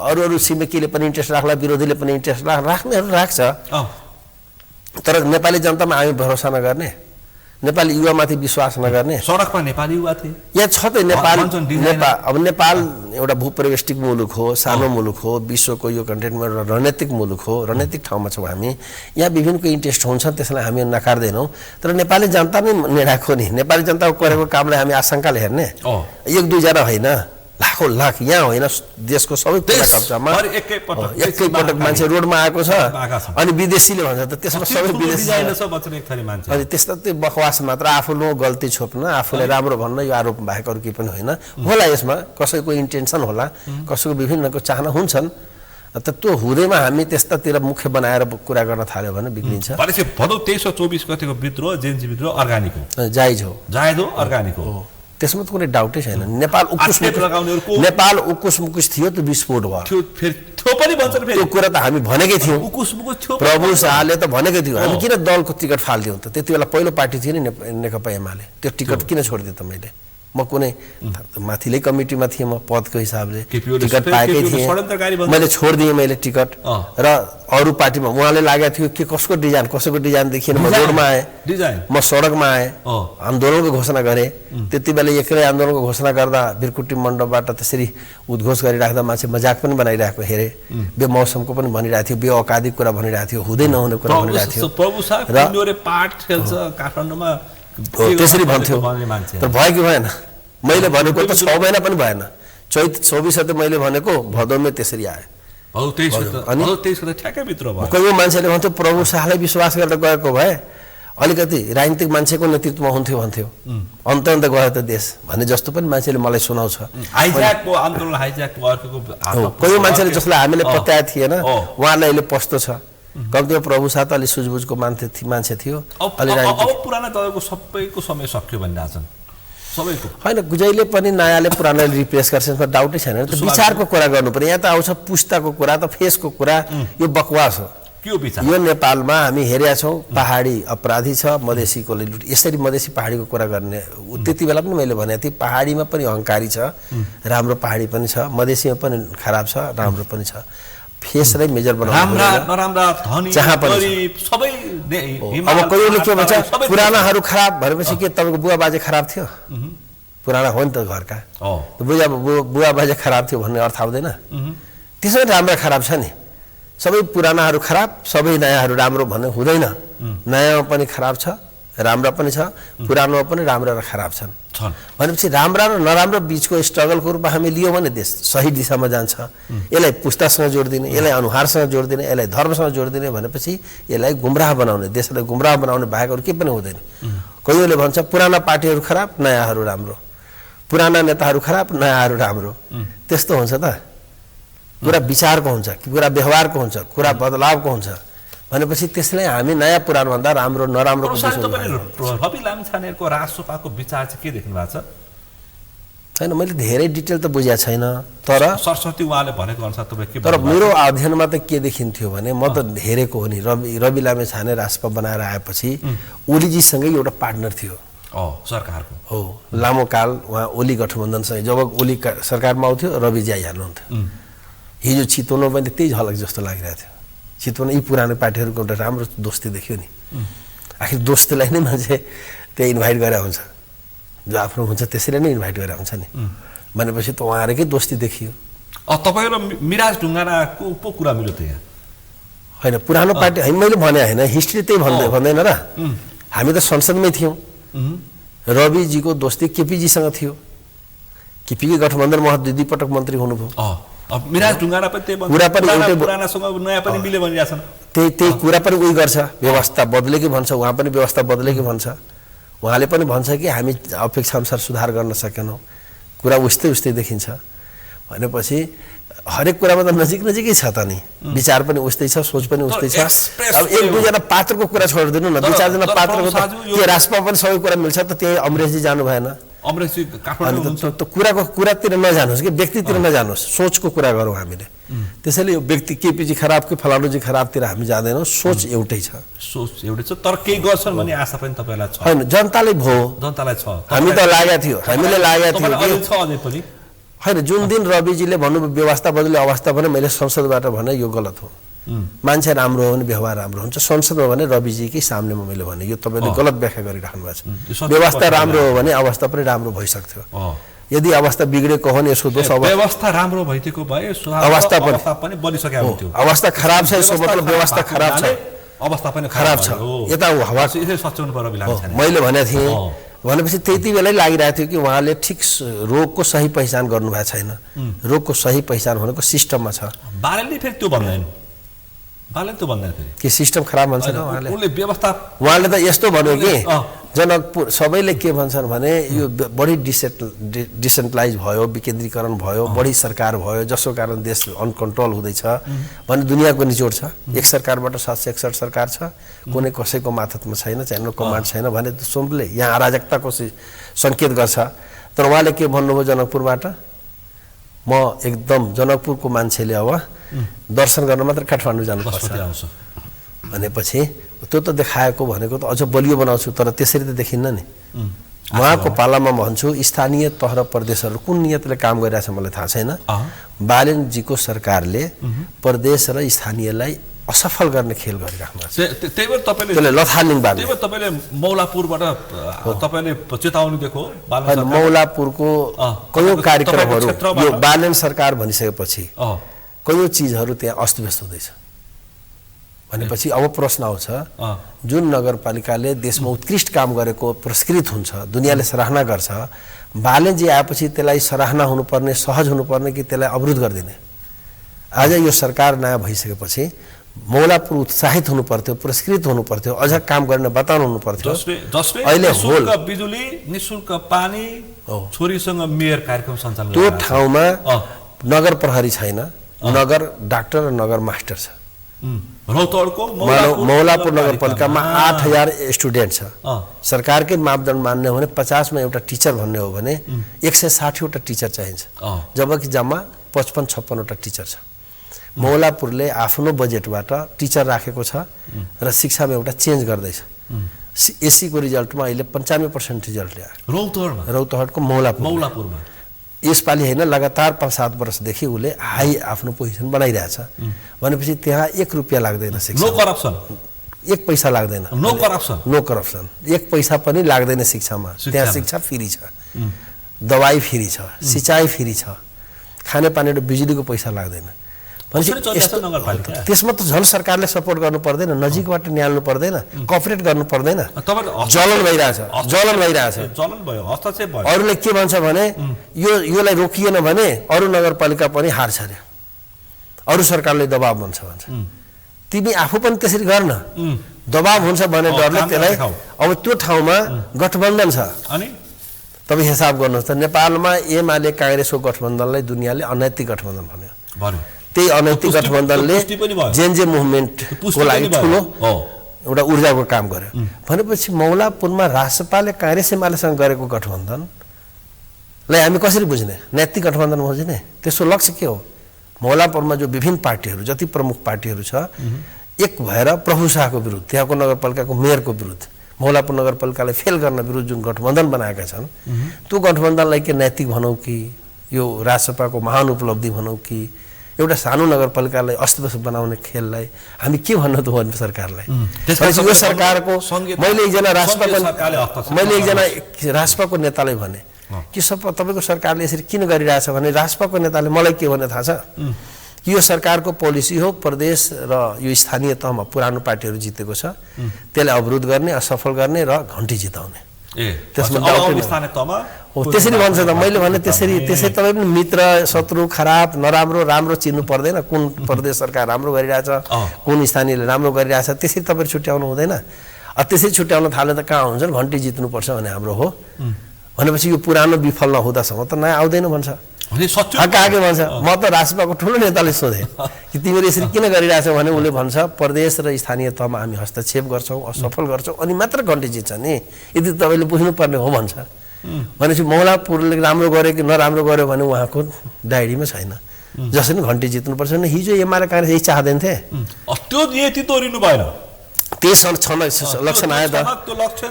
अरू छिमेकीले पनि इन्ट्रेस्ट राख्ला, विरोधीले पनि इन्ट्रेस्ट राख्नेहरू राख्छ। तर नेपाली जनतामा हामी भरोसा नगर्ने, नेपाली युवामाथि विश्वास नगर्ने।
सडकमा नेपाली युवा थिए
यहाँ छ त नेपाल। अब नेपाल एउटा भूपरिवेष्टिक मुलुक हो, सानो मुलुक हो, विश्वको यो कन्टेन्टमा रणनीतिक मुलुक हो, रणनीतिक ठाउँमा छौँ हामी। यहाँ विभिन्नको इन्ट्रेस्ट हुन्छ, त्यसलाई हामी नकार्दैनौँ। तर नेपाली जनता नै निर्णायक हो नि। नेपाली जनताको गरेको कामलाई हामी आशंकाले हेर्ने, एक दुईजना होइन, लाखौँ लाख यहाँ होइन, देशको सबै कब्जामा एकैपटक मान्छे रोडमा आएको छ। अनि विदेशीले भन्छ त त्यसमा सबै विदेशी। अनि त्यस्तो त्यो बकवास मात्र, आफूले गल्ती छोप्न, आफूलाई राम्रो भन्न, यो आरोप बाहेक अरू केही पनि होइन होला। यसमा कसैको इन्टेन्सन होला, कसैको विभिन्नको चाहना हुन्छन्। त त्यो हुँदैमा हामी त्यस्तातिर मुख्य बनाएर कुरा गर्न थाल्यो भने बिग्रिन्छ।
भदौ 23 र 24 गतिको विद्रोह, जेएनजी विद्रोह अर्गानिक हो,
जायज हो,
अर्गानिक हो,
त्यसमा त कुनै डाउटै छैन। नेपाल उकुस मुकुस थियो, त्यो विस्फोट भयो। त्यो कुरा त हामी भनेकै थियौँ, प्रभु शाहले त भनेकै थियो। हामी किन दलको टिकट फाल्दियौँ त? त्यति बेला पहिलो पार्टी थियो नि नेकपा एमाले, त्यो टिकट किन छोडिदिएँ त मैले? म कुनै माथिल्लै कमिटीमा थिएँ, म पदको हिसाबले टिकट पाएकै थिएँ, मैले छोडिदिएँ मैले टिकट। र अरू पार्टीमा उहाँले लागेको थियो कि कसको डिजाइन देखिएन। म रोडमा आएँ, म सडकमा आएँ, आन्दोलनको घोषणा गरेँ। त्यति बेला एक्लै आन्दोलनको घोषणा गर्दा वीरकुटी मण्डपबाट त्यसरी उद्घोष गरिराख्दा मान्छे मजाक पनि बनाइरहेको हेरेँ, बेमौसमको पनि भनिरहेको थियो, बेऔकादिक कुरा भनिरहेको थियो, हुँदै नहुने कुरा भनिरहेको थियो। त्यसरी भन्थ्यो। तर भयो कि भएन? मैले भनेको त 6 महिना पनि भएन, चैत 24 त मैले भनेको भदौमै त्यसरी आयो। कोही मान्छेले भन्थ्यो प्रभु शाहलाई विश्वास गरेर गएको भए अलिकति राजनीतिक मान्छेको नेतृत्वमा हुन्थ्यो भन्थ्यो, अन्त गयो त देश भन्ने जस्तो पनि मान्छेले मलाई सुनाउँछ। कोही मान्छेले जसलाई हामीले पत्याएको थिएन उहाँलाई अहिले पस्तो छ। कम्तीमा प्रभु शाह त अलि सुझबुझको मान्छे थियो।
पुराना दलको सबैको समय सक्यो भनिरहेछन् सबैको
होइन, जहिले पनि नयाँले पुरानोले रिप्लेस गर्छ, त्यसमा डाउटै छैन। विचारको कुरा गर्नु पर्यो। यहाँ त आउँछ पुस्ताको कुरा, त फेसको कुरा, यो बकवास हो। यो नेपालमा हामी हेरेका छौँ, पहाडी अपराधी छ, मधेसीकोले लुट, यसरी मधेसी पहाडीको कुरा गर्ने। त्यति बेला पनि मैले भनेको थिएँ, पहाडीमा पनि अहङ्कारी छ, राम्रो पहाडी पनि छ, मधेसीमा पनि खराब छ, राम्रो पनि छ। फेसलाई मेजर बनाउनु जहाँ पनि सबै। अब कोहीले के भन्छ पुरानाहरू खराब भनेपछि के तपाईँको बुवा बाजे खराब थियो? पुराना हो नि त घरका, बुवा बाजे खराब थियो भन्ने अर्थ आउँदैन। त्यसै राम्रो खराब छ नि, सबै पुरानाहरू खराब, सबै नयाँहरू राम्रो भन्ने हुँदैन। नयाँमा पनि खराब छ, राम्रो पनि छ, पुरानोमा पनि राम्रो र खराब छन्। भनेपछि राम्रा र नराम्रो बिचको स्ट्रगलको रूपमा हामी लियौँ भने देश सही दिशामा जान्छ। यसलाई पुस्तासँग जोडिदिने, यसलाई अनुहारसँग जोडिदिने, यसलाई धर्मसँग जोडिदिने भनेपछि यसलाई गुमराह बनाउने, देशलाई गुमराह बनाउने बाहेक अरू केही पनि हुँदैन। कोहीले भन्छ पुराना पार्टीहरू खराब, नयाँहरू राम्रो, पुराना नेताहरू खराब, नयाँहरू राम्रो। त्यस्तो हुन्छ त? कुरा विचारको हुन्छ, कुरा व्यवहारको हुन्छ, कुरा बदलावको हुन्छ भनेपछि त्यसलाई हामी नयाँ पुरानो भन्दा राम्रो नराम्रोको
रवि लामिछानेको राजसभाको विचार चाहिँ के देख्नु भएको छ?
छैन, मैले धेरै डिटेल त बुझेको छैन। तर
सरस्वती उहाँले भनेको अनुसार तपाईँ के?
तर मेरो अध्ययनमा त के देखिन्थ्यो भने, म त हेरेको हो नि, रवि लामिछाने राजसभा बनाएर आएपछि ओलीजीसँगै एउटा पार्टनर थियो
सरकारको।
हो, लामो काल उहाँ ओली गठबन्धनसँग, जब ओली सरकारमा आउँथ्यो रविजी आइहाल्नुहुन्थ्यो। हिजो चितवनमा पनि त्यही झलक जस्तो लागिरहेको थियो। चितवन यी पुरानो पार्टीहरूको एउटा राम्रो दोस्ती देखियो नि। आखिर दोस्तीलाई नै मान्छे त्यही इन्भाइट गरेर हुन्छ, जो आफ्नो हुन्छ त्यसरी नै इन्भाइट गरेर हुन्छ नि। भनेपछि त उहाँहरूकै दोस्ती देखियो।
तपाईँ र मिराज ढुङ्गानाको पो कुरा मिल्यो त यहाँ?
होइन, पुरानो पार्टी होइन, मैले भने होइन, हिस्ट्री त्यही भन्दैन र। हामी त संसदमै थियौँ, रविजीको दोस्ती केपीजीसँग थियो, केपीको गठबन्धन उहाँ 2 पटक मन्त्री हुनुभयो।
मिराज ढुङ्गाना पनि त्यही पुरानासँग नयाँ पनि मिल्यो भनिरहेछन्।
त्यही कुरा पनि उही गर्छ, व्यवस्था बदलेकै भन्छ, उहाँ पनि व्यवस्था बदलेकै भन्छ। उहाँले पनि भन्छ कि हामी अपेक्षा अनुसार सुधार गर्न सकेनौँ, कुरा उस्तै देखिन्छ। भनेपछि हरेक कुरामा त नजिकै छ त नि, विचार पनि उस्तै छ, सोच पनि उस्तै छ। अब 1-2 जना पात्रको कुरा छोडिदिनु न, 2-4 जना पात्रको के राजसभा पनि सबै कुरा मिल्छ त? त्यही अमरेशजी जानु भएन,
अमरेशजी
अनि
काठमाडौँ
त कुरातिर नजानुहोस् कि व्यक्तितिर नजानुहोस्, सोचको कुरा गरौँ हामीले। त्यसैले यो व्यक्ति केपीजी खराब कि फलानुजी खराबतिर हामी जाँदैनौँ, सोच एउटै छ।
सोच एउटै छ, तर केही गर्छन् भन्ने आशा पनि तपाईँलाई छ?
होइन, जनताले भयो,
जनतालाई छ।
हामी त लागेको थियो, हामीले लागेको थियो कि
छ अझै पनि
होइन। जुन दिन रविजीले भन्नु व्यवस्था बदले अवस्था भने मैले संसदबाट भने यो गलत हो। मान्छे राम्रो हो भने व्यवहार राम्रो हुन्छ। संसदमा भने रविजीकै सामनेमा मैले भने यो तपाईँले गलत व्याख्या गरिराख्नु भएको छ। व्यवस्था राम्रो हो भने अवस्था पनि राम्रो भइसक्थ्यो। यदि अवस्था बिग्रेको हो भने यसको दोष
व्यवस्था राम्रो भइदिएको भए
अवस्था
पनि बनिसकेको हुन्थ्यो।
अवस्था खराब छ यसको मतलब व्यवस्था खराब छ,
अवस्था पनि
खराब छ। यता हावा
सच्याउनु पर्यो।
मैले भनेको थिएँ भनेपछि त्यति बेलै लागिरहेको थियो कि उहाँले ठिक रोगको सही पहिचान गर्नुभएको छैन। रोगको सही पहिचान भनेको सिस्टममा छ।
बालनले फेरि त्यो भन्दैन, बालनले त्यो भन्दैन फेरि
कि सिस्टम खराब भन्छ न उहाँले।
उनले व्यवस्था
उहाँले त यस्तो भन्यो कि जनकपुर सबैले के भन्छन् भने यो बढी डिसेन्ट्रलाइज भयो, विकेन्द्रीकरण भयो, बढी सरकार भयो, जसको कारण देश अनकन्ट्रोल हुँदैछ भन्ने दुनियाँको निचोड छ। एक सरकारबाट 761 सरकार छ, कुनै कसैको मातहतमा छैन, चेन अफ कमान्ड छैन भने सुनले यहाँ अराजकताको सङ्केत गर्छ। तर उहाँले के भन्नुभयो जनकपुरबाट, म एकदम जनकपुरको मान्छेले अब दर्शन गर्न मात्र काठमाडौँ जानुपर्छ भनेपछि त्यो त देखाएको भनेको त अझ बलियो बनाउँछु, तर त्यसरी त देखिन्न नि। उहाँको पालामा भन्छु स्थानीय तह र प्रदेशहरू कुन नियतले काम गरिरहेछ मलाई थाहा छैन। बालनजीको सरकारले प्रदेश र स्थानीयलाई असफल गर्ने खेल गरिराख्नु भएको छ।
त्यही भएर
तपाईँले लथालिङ बाल्नु,
त्यही भएर तपाईँले मौलापुरबाट तपाईँले चेतावनी दिएको।
मौलापुरको कयौँ कार्यक्रमहरू यो बालन सरकार भनिसकेपछि कयौँ चिजहरू त्यहाँ अस्तव्यस्त हुँदैछ भनेपछि अब प्रश्न आउँछ, जुन नगरपालिकाले देशमा उत्कृष्ट काम गरेको पुरस्कृत हुन्छ, दुनियाँले सराहना गर्छ, बालनजी आएपछि त्यसलाई सराहना हुनुपर्ने, सहज हुनुपर्ने कि त्यसलाई अवरुद्ध गरिदिने? आज यो सरकार नयाँ भइसकेपछि मौलापुर उत्साहित हुनु पर्थ्यो, पुरस्कृत हुनु पर्थ्यो, अझ काम गर्न बताउनु हुनु पर्थ्यो।
अहिले निःशुल्क बिजुली, निःशुल्क पानी, छोरीसँग मेयर कार्यक्रम सञ्चालन
त्यो ठाउँमा नगर प्रहरी छैन, नगर डाक्टर र नगर मास्टर छ। मौलापुर नगरपालिकामा 8000 स्टुडेन्ट छ। सरकारकै मापदण्ड मान्ने हो भने 50 मा एउटा टिचर भन्ने हो भने 160 वटा टिचर चाहिन्छ, जबकि जम्मा 55-56 वटा टिचर छ। मौलापुरले आफ्नो बजेटबाट टिचर राखेको छ र शिक्षामा एउटा चेन्ज गर्दैछ। एससीको रिजल्टमा अहिले 95% रिजल्ट ल्यायो रौतहटको मौलापुरमा। यसपालि होइन, लगातार 5-7 वर्षदेखि उसले हाई आफ्नो पोजिसन बनाइरहेछ भनेपछि त्यहाँ 1 रुपियाँ लाग्दैन शिक्षा।
नो करप्सन,
1 पैसा लाग्दैन।
नो करप्सन
1 पैसा पनि लाग्दैन शिक्षामा। त्यहाँ शिक्षा फ्री छ, दवाई फ्री छ, सिँचाइ फ्री छ, खानेपानी र बिजुलीको पैसा लाग्दैन। त्यसमा त झन् सरकारले सपोर्ट गर्नु पर्दैन, नजिकबाट निहाल्नु पर्दैन, कोअपरेट गर्नु पर्दैन। जलन भइरहेछ। अरूले के भन्छ भने योलाई रोकिएन भने अरू नगरपालिका पनि हार्छ अरे, अरू सरकारले दबाब भन्छ। तिमी आफू पनि त्यसरी गर्न, दबाब हुन्छ भने डरले त्यसलाई। अब त्यो ठाउँमा गठबन्धन छ, तपाईँ हिसाब गर्नुहोस् त, नेपालमा एमाले काङ्ग्रेसको गठबन्धनलाई दुनियाँले अनैतिक गठबन्धन भन्यो। त्यही अनैतिक गठबन्धनले जेनजे मुभमेन्टको लागि ठुलो एउटा ऊर्जाको काम गर्यो भनेपछि मौलापुरमा रासपाले काङ्ग्रेस एमालेसँग गरेको गठबन्धनलाई हामी कसरी बुझ्ने? नैतिक गठबन्धन बुझ्ने? त्यसको लक्ष्य के हो? मौलापुरमा जो विभिन्न पार्टीहरू, जति प्रमुख पार्टीहरू छ, एक भएर प्रभु शाहको विरुद्ध, त्यहाँको नगरपालिकाको मेयरको विरुद्ध, मौलापुर नगरपालिकालाई फेल गर्न विरुद्ध जुन गठबन्धन बनाएका छन्, त्यो गठबन्धनलाई के नैतिक भनौँ कि यो राजसभाको महान उपलब्धि भनौँ कि एउटा सानो नगरपालिकालाई अस्तव्यस्त बनाउने खेललाई हामी के भन्नु त भन्नु सरकारलाई? यो सरकारको मैले एकजना राजसभाको नेतालाई भने कि तपाईँको सरकारले यसरी किन गरिरहेछ भने राजसभाको नेताले मलाई के भन्ने थाहा छ कि यो सरकारको पोलिसी हो प्रदेश र यो स्थानीय तहमा पुरानो पार्टीहरू जितेको छ त्यसलाई अवरुद्ध गर्ने, असफल गर्ने र घन्टी जिताउने। त्यसरी भन्छ त। मैले भने त्यसरी तपाईँ पनि मित्र, शत्रु, खराब, नराम्रो, राम्रो चिन्नु पर्दैन। कुन प्रदेश सरकार राम्रो गरिरहेछ, कुन स्थानीयले राम्रो गरिरहेछ, त्यसरी तपाईँले छुट्याउनु हुँदैन। त्यसरी छुट्याउन थाले त कहाँ हुन्छ? घन्टी जित्नुपर्छ भने हाम्रो हो भनेपछि यो पुरानो विफल नहुँदासम्म त नयाँ आउँदैन भन्छ। आगे भन्छ। म त राजसभाको ठुलो नेताले सोधेँ कि तिमीले यसरी किन गरिरहेछौ भने उसले भन्छ प्रदेश र स्थानीय तहमा हामी हस्तक्षेप गर्छौँ, असफल गर्छौँ अनि मात्र घन्टी जित्छ नि, यदि तपाईँले बुझ्नुपर्ने हो भन्छ। भनेपछि मौलापुरले राम्रो गर्यो कि नराम्रो गर्यो भने उहाँको डायरीमा छैन। जसरी घन्टी जित्नुपर्छ भने हिजो एमाले काङ्ग्रेस यही चाहँदैन थिए।
त्यो नीति तोरिनु भएन,
त्यस लक्षण आयो त।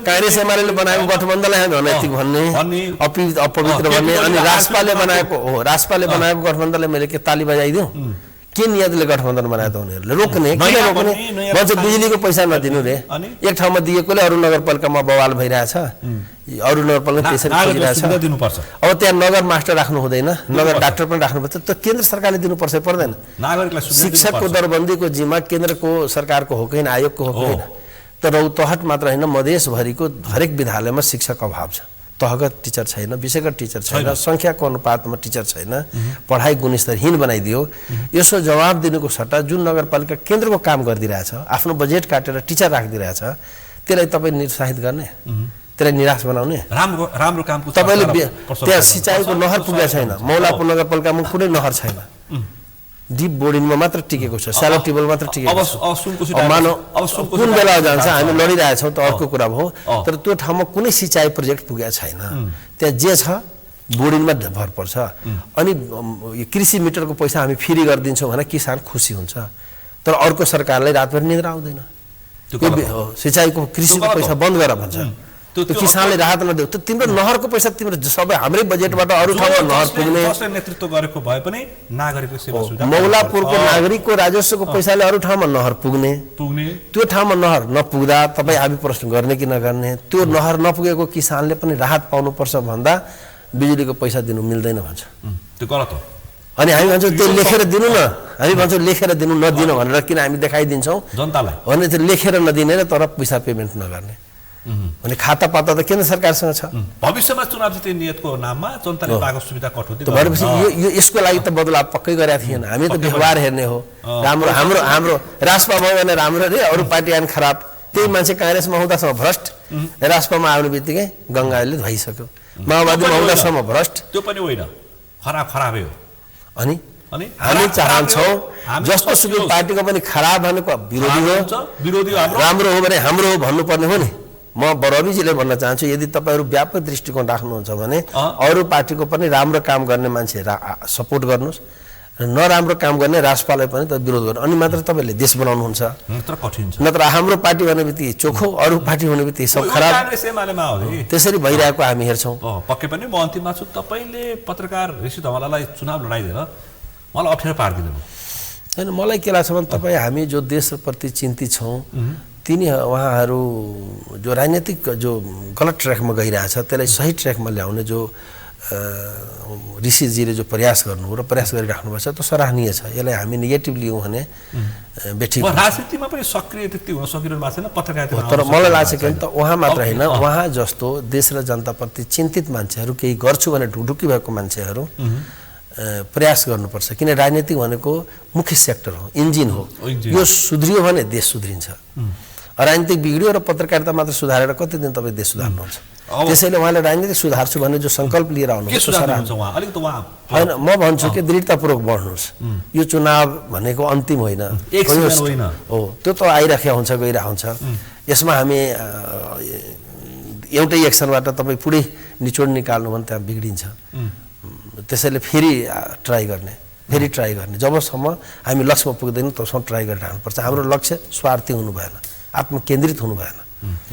काङ्ग्रेस एमाले बनाएको गठबन्धनलाई हामी अनैतिक भन्ने, अपवित्र भन्ने, अनि राजपाले बनाएको गठबन्धनलाई मैले के ताली बजाइदिउँ? के नियतले गठबन्धन बनायो त उनीहरूले? रोक्ने, किन रोक्ने? भन्छ बिजुलीको पैसा नदिनु रे। एक ठाउँमा दिएकोले अरू नगरपालिकामा बवाल भइरहेछ, अरू नगरपालिका त्यसरी खोजिरहेछ। अब त्यहाँ नगर मास्टर राख्नु हुँदैन, नगर डाक्टर पनि राख्नुपर्छ। त केन्द्र सरकारले दिनुपर्छ पर्दैन? शिक्षकको दरबन्दीको जिम्मा केन्द्रको सरकारको हो कि होइन, आयोगको हो कि होइन? त रौतहट मात्र होइन, मधेसभरिको हरेक विद्यालयमा शिक्षक अभाव छ। तहगत टिचर छैन, विषयगत टिचर छैन, सङ्ख्याको अनुपातमा टिचर छैन, पढाइ गुणस्तरहीन बनाइदियो। यसो जवाब दिनुको सट्टा जुन नगरपालिका केन्द्रको काम गरिदिरहेछ, आफ्नो बजेट काटेर टिचर राखिदिरहेछ, त्यसलाई तपाईँ निरुत्साहित गर्ने, त्यसलाई निराश बनाउने?
राम्रो कामको
तपाईँले त्यहाँ सिँचाइको नहर पुगेको छैन, मौलापुर नगरपालिकामा कुनै नहर छैन, डिप बोर्डिङमा मात्र टिकेको छ, स्यालो टेबल मात्र टिकेको छ। मानव कुन बेला जान्छ, हामी लडिरहेछौँ त अर्को कुरा हो, तर त्यो ठाउँमा कुनै सिँचाइ प्रोजेक्ट पुगेको छैन। त्यहाँ जे छ बोर्डिङमा भर पर्छ। अनि कृषि मिटरको पैसा हामी फ्री गरिदिन्छौँ भने किसान खुसी हुन्छ, तर अर्को सरकारलाई रातभरि निद्रा आउँदैन। सिँचाइको कृषिको पैसा बन्द गर भन्छ, त्यो किसानले राहत नदेऊ। त तिम्रो नहरको पैसा तिम्रो सबै हाम्रै बजेटबाट अरू ठाउँमा नहर पुग्ने,
नेतृत्व गरेको भए पनि नागरिकको सेवा सुविधा,
मौलापुरको नागरिकको राजस्वको पैसाले अरू ठाउँमा नहर पुग्ने, त्यो ठाउँमा नहर नपुग्दा तपाईँ हामी प्रश्न गर्ने कि नगर्ने? त्यो नहर नपुगेको किसानले पनि राहत पाउनुपर्छ भन्दा बिजुलीको पैसा दिनु मिल्दैन भन्छ।
त्यो गलत हो।
अनि हामी भन्छौँ त्यो लेखेर दिनु न, हामी भन्छौँ लेखेर दिनु नदिनु भनेर, किन हामी देखाइदिन्छौँ
जनतालाई
भने त्यो लेखेर नदिने र तर पैसा पेमेन्ट नगर्ने भने खाता पाता त केन्द्र सरकारसँग छ।
भविष्यमा चुनाव जित्ने नियतको नाममा जनताले पाएको सुविधा कटौती
भनेपछि यो यसको लागि त बदलाव पक्कै गरेका थिएन। हामी त व्यवहार हेर्ने हो, राम्रो हाम्रो राजपा भयो भने राम्रो रे, अरू पार्टी आइन खराब। त्यही मान्छे काङ्ग्रेसमा हुँदासम्म भ्रष्ट, राजपामा आउने बित्तिकै गङ्गाले धोइसक्यो, माओवादीमा हुँदासम्म भ्रष्ट।
त्यो पनि होइन, खराबै हो।
अनि हामी चाहन्छौँ जस्तो सुकै पार्टीको पनि खराब भनेको विरोधी हो, राम्रो हो भने हाम्रो हो भन्नुपर्ने हो नि। म बरबीजीले भन्न चाहन्छु, यदि तपाईँहरू व्यापक दृष्टिकोण राख्नुहुन्छ भने अरू पार्टीको पनि राम्रो काम गर्ने मान्छे सपोर्ट गर्नुहोस्, र नराम्रो काम गर्ने राजपालाई पनि त विरोध गर्नु, अनि मात्र तपाईँले देश बनाउनुहुन्छ। नत्र हाम्रो पार्टी भन्ने बित्तिकै चोखो, अरू पार्टी हुने बित्तिकै सब खराब, त्यसरी भइरहेको हामी हेर्छौँ।
पक्कै पनि म अन्तिममा छु। तपाईँले पत्रकार ऋषि धवलालाई चुनाव लडाइदिएर मलाई अप्ठ्यारो पारिदिनु
होइन। मलाई के लाग्छ भने तपाईँ हामी जो देशप्रति चिन्तित छौँ, उहाँहरू जो राजनीतिक जो गलत ट्र्याकमा गइरहेछ त्यसलाई सही ट्र्याकमा ल्याउने जो ऋषिजीले जो प्रयास गर्नु र प्रयास गरिराख्नुपर्छ त्यो सराहनीय छ। यसलाई हामी नेगेटिभ लियौँ भने बेठी
राजनीतिमा पनि सक्रिय त्यति हुन सकिरहनु भएको छैन पत्रकारिता।
तर मलाई लाग्छ कि त उहाँ मात्र होइन, उहाँ जस्तो देश र जनताप्रति चिन्तित मान्छेहरू, केही गर्छु भने ढुकढुकी भएको मान्छेहरू प्रयास गर्नुपर्छ। किन राजनीति भनेको मुख्य सेक्टर हो, इन्जिन हो। यो सुध्रियो भने देश सुध्रिन्छ। राजनीतिक बिग्रियो र पत्रकारिता मात्र सुधारेर कति दिन तपाईँ देश सुधार्नुहुन्छ? त्यसैले उहाँले राजनीतिक सुधार्छु भन्ने जो सङ्कल्प लिएर आउनुहुन्छ होइन, म भन्छु कि दृढतापूर्वक बढ्नुहोस्। यो चुनाव भनेको अन्तिम होइन हो, त्यो त आइराखेको हुन्छ, गइरहेको हुन्छ। यसमा हामी एउटै एक्सनबाट तपाईँ पुरै निचोड निकाल्नु भने त्यहाँ बिग्रिन्छ। त्यसैले फेरि ट्राई गर्ने जबसम्म हामी लक्ष्यमा पुग्दैनौँ तबसम्म ट्राई गरिरहनुपर्छ। हाम्रो लक्ष्य स्वार्थी हुनु भएन, आत्मकेन्द्रित हुनु भएन,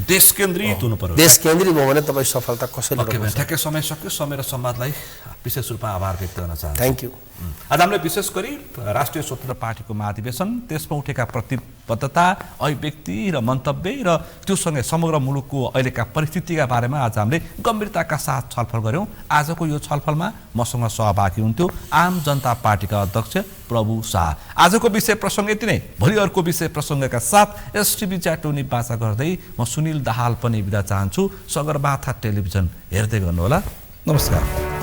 देश केन्द्रित हुनु पर्यो।
देश केन्द्रित भयो भने तपाईँ सफलता कसैले
ठ्याक्कै समय सक्यो। समय र संवादलाई विशेष रूपमा आभार व्यक्त गर्न चाहन्छु।
Thank you.
आज हामीले विशेष गरी राष्ट्रिय स्वतन्त्र पार्टीको महाधिवेशन, त्यसमा उठेका प्रतिबद्धता, अभिव्यक्ति र मन्तव्य र त्योसँगै समग्र मुलुकको अहिलेका परिस्थितिका बारेमा आज हामीले गम्भीरताका साथ छलफल गऱ्यौँ। आजको यो छलफलमा मसँग सहभागी हुन्थ्यो आम जनता पार्टीका अध्यक्ष प्रभु शाह। आजको विषय प्रसङ्ग यति नै। भोलि अर्को विषय प्रसङ्गका साथ एसटिभी च्याटुनी बाचा गर्दै म सुनिल दाहाल पनि बिदा चाहन्छु। सगरमाथा टेलिभिजन हेर्दै गर्नुहोला। नमस्कार।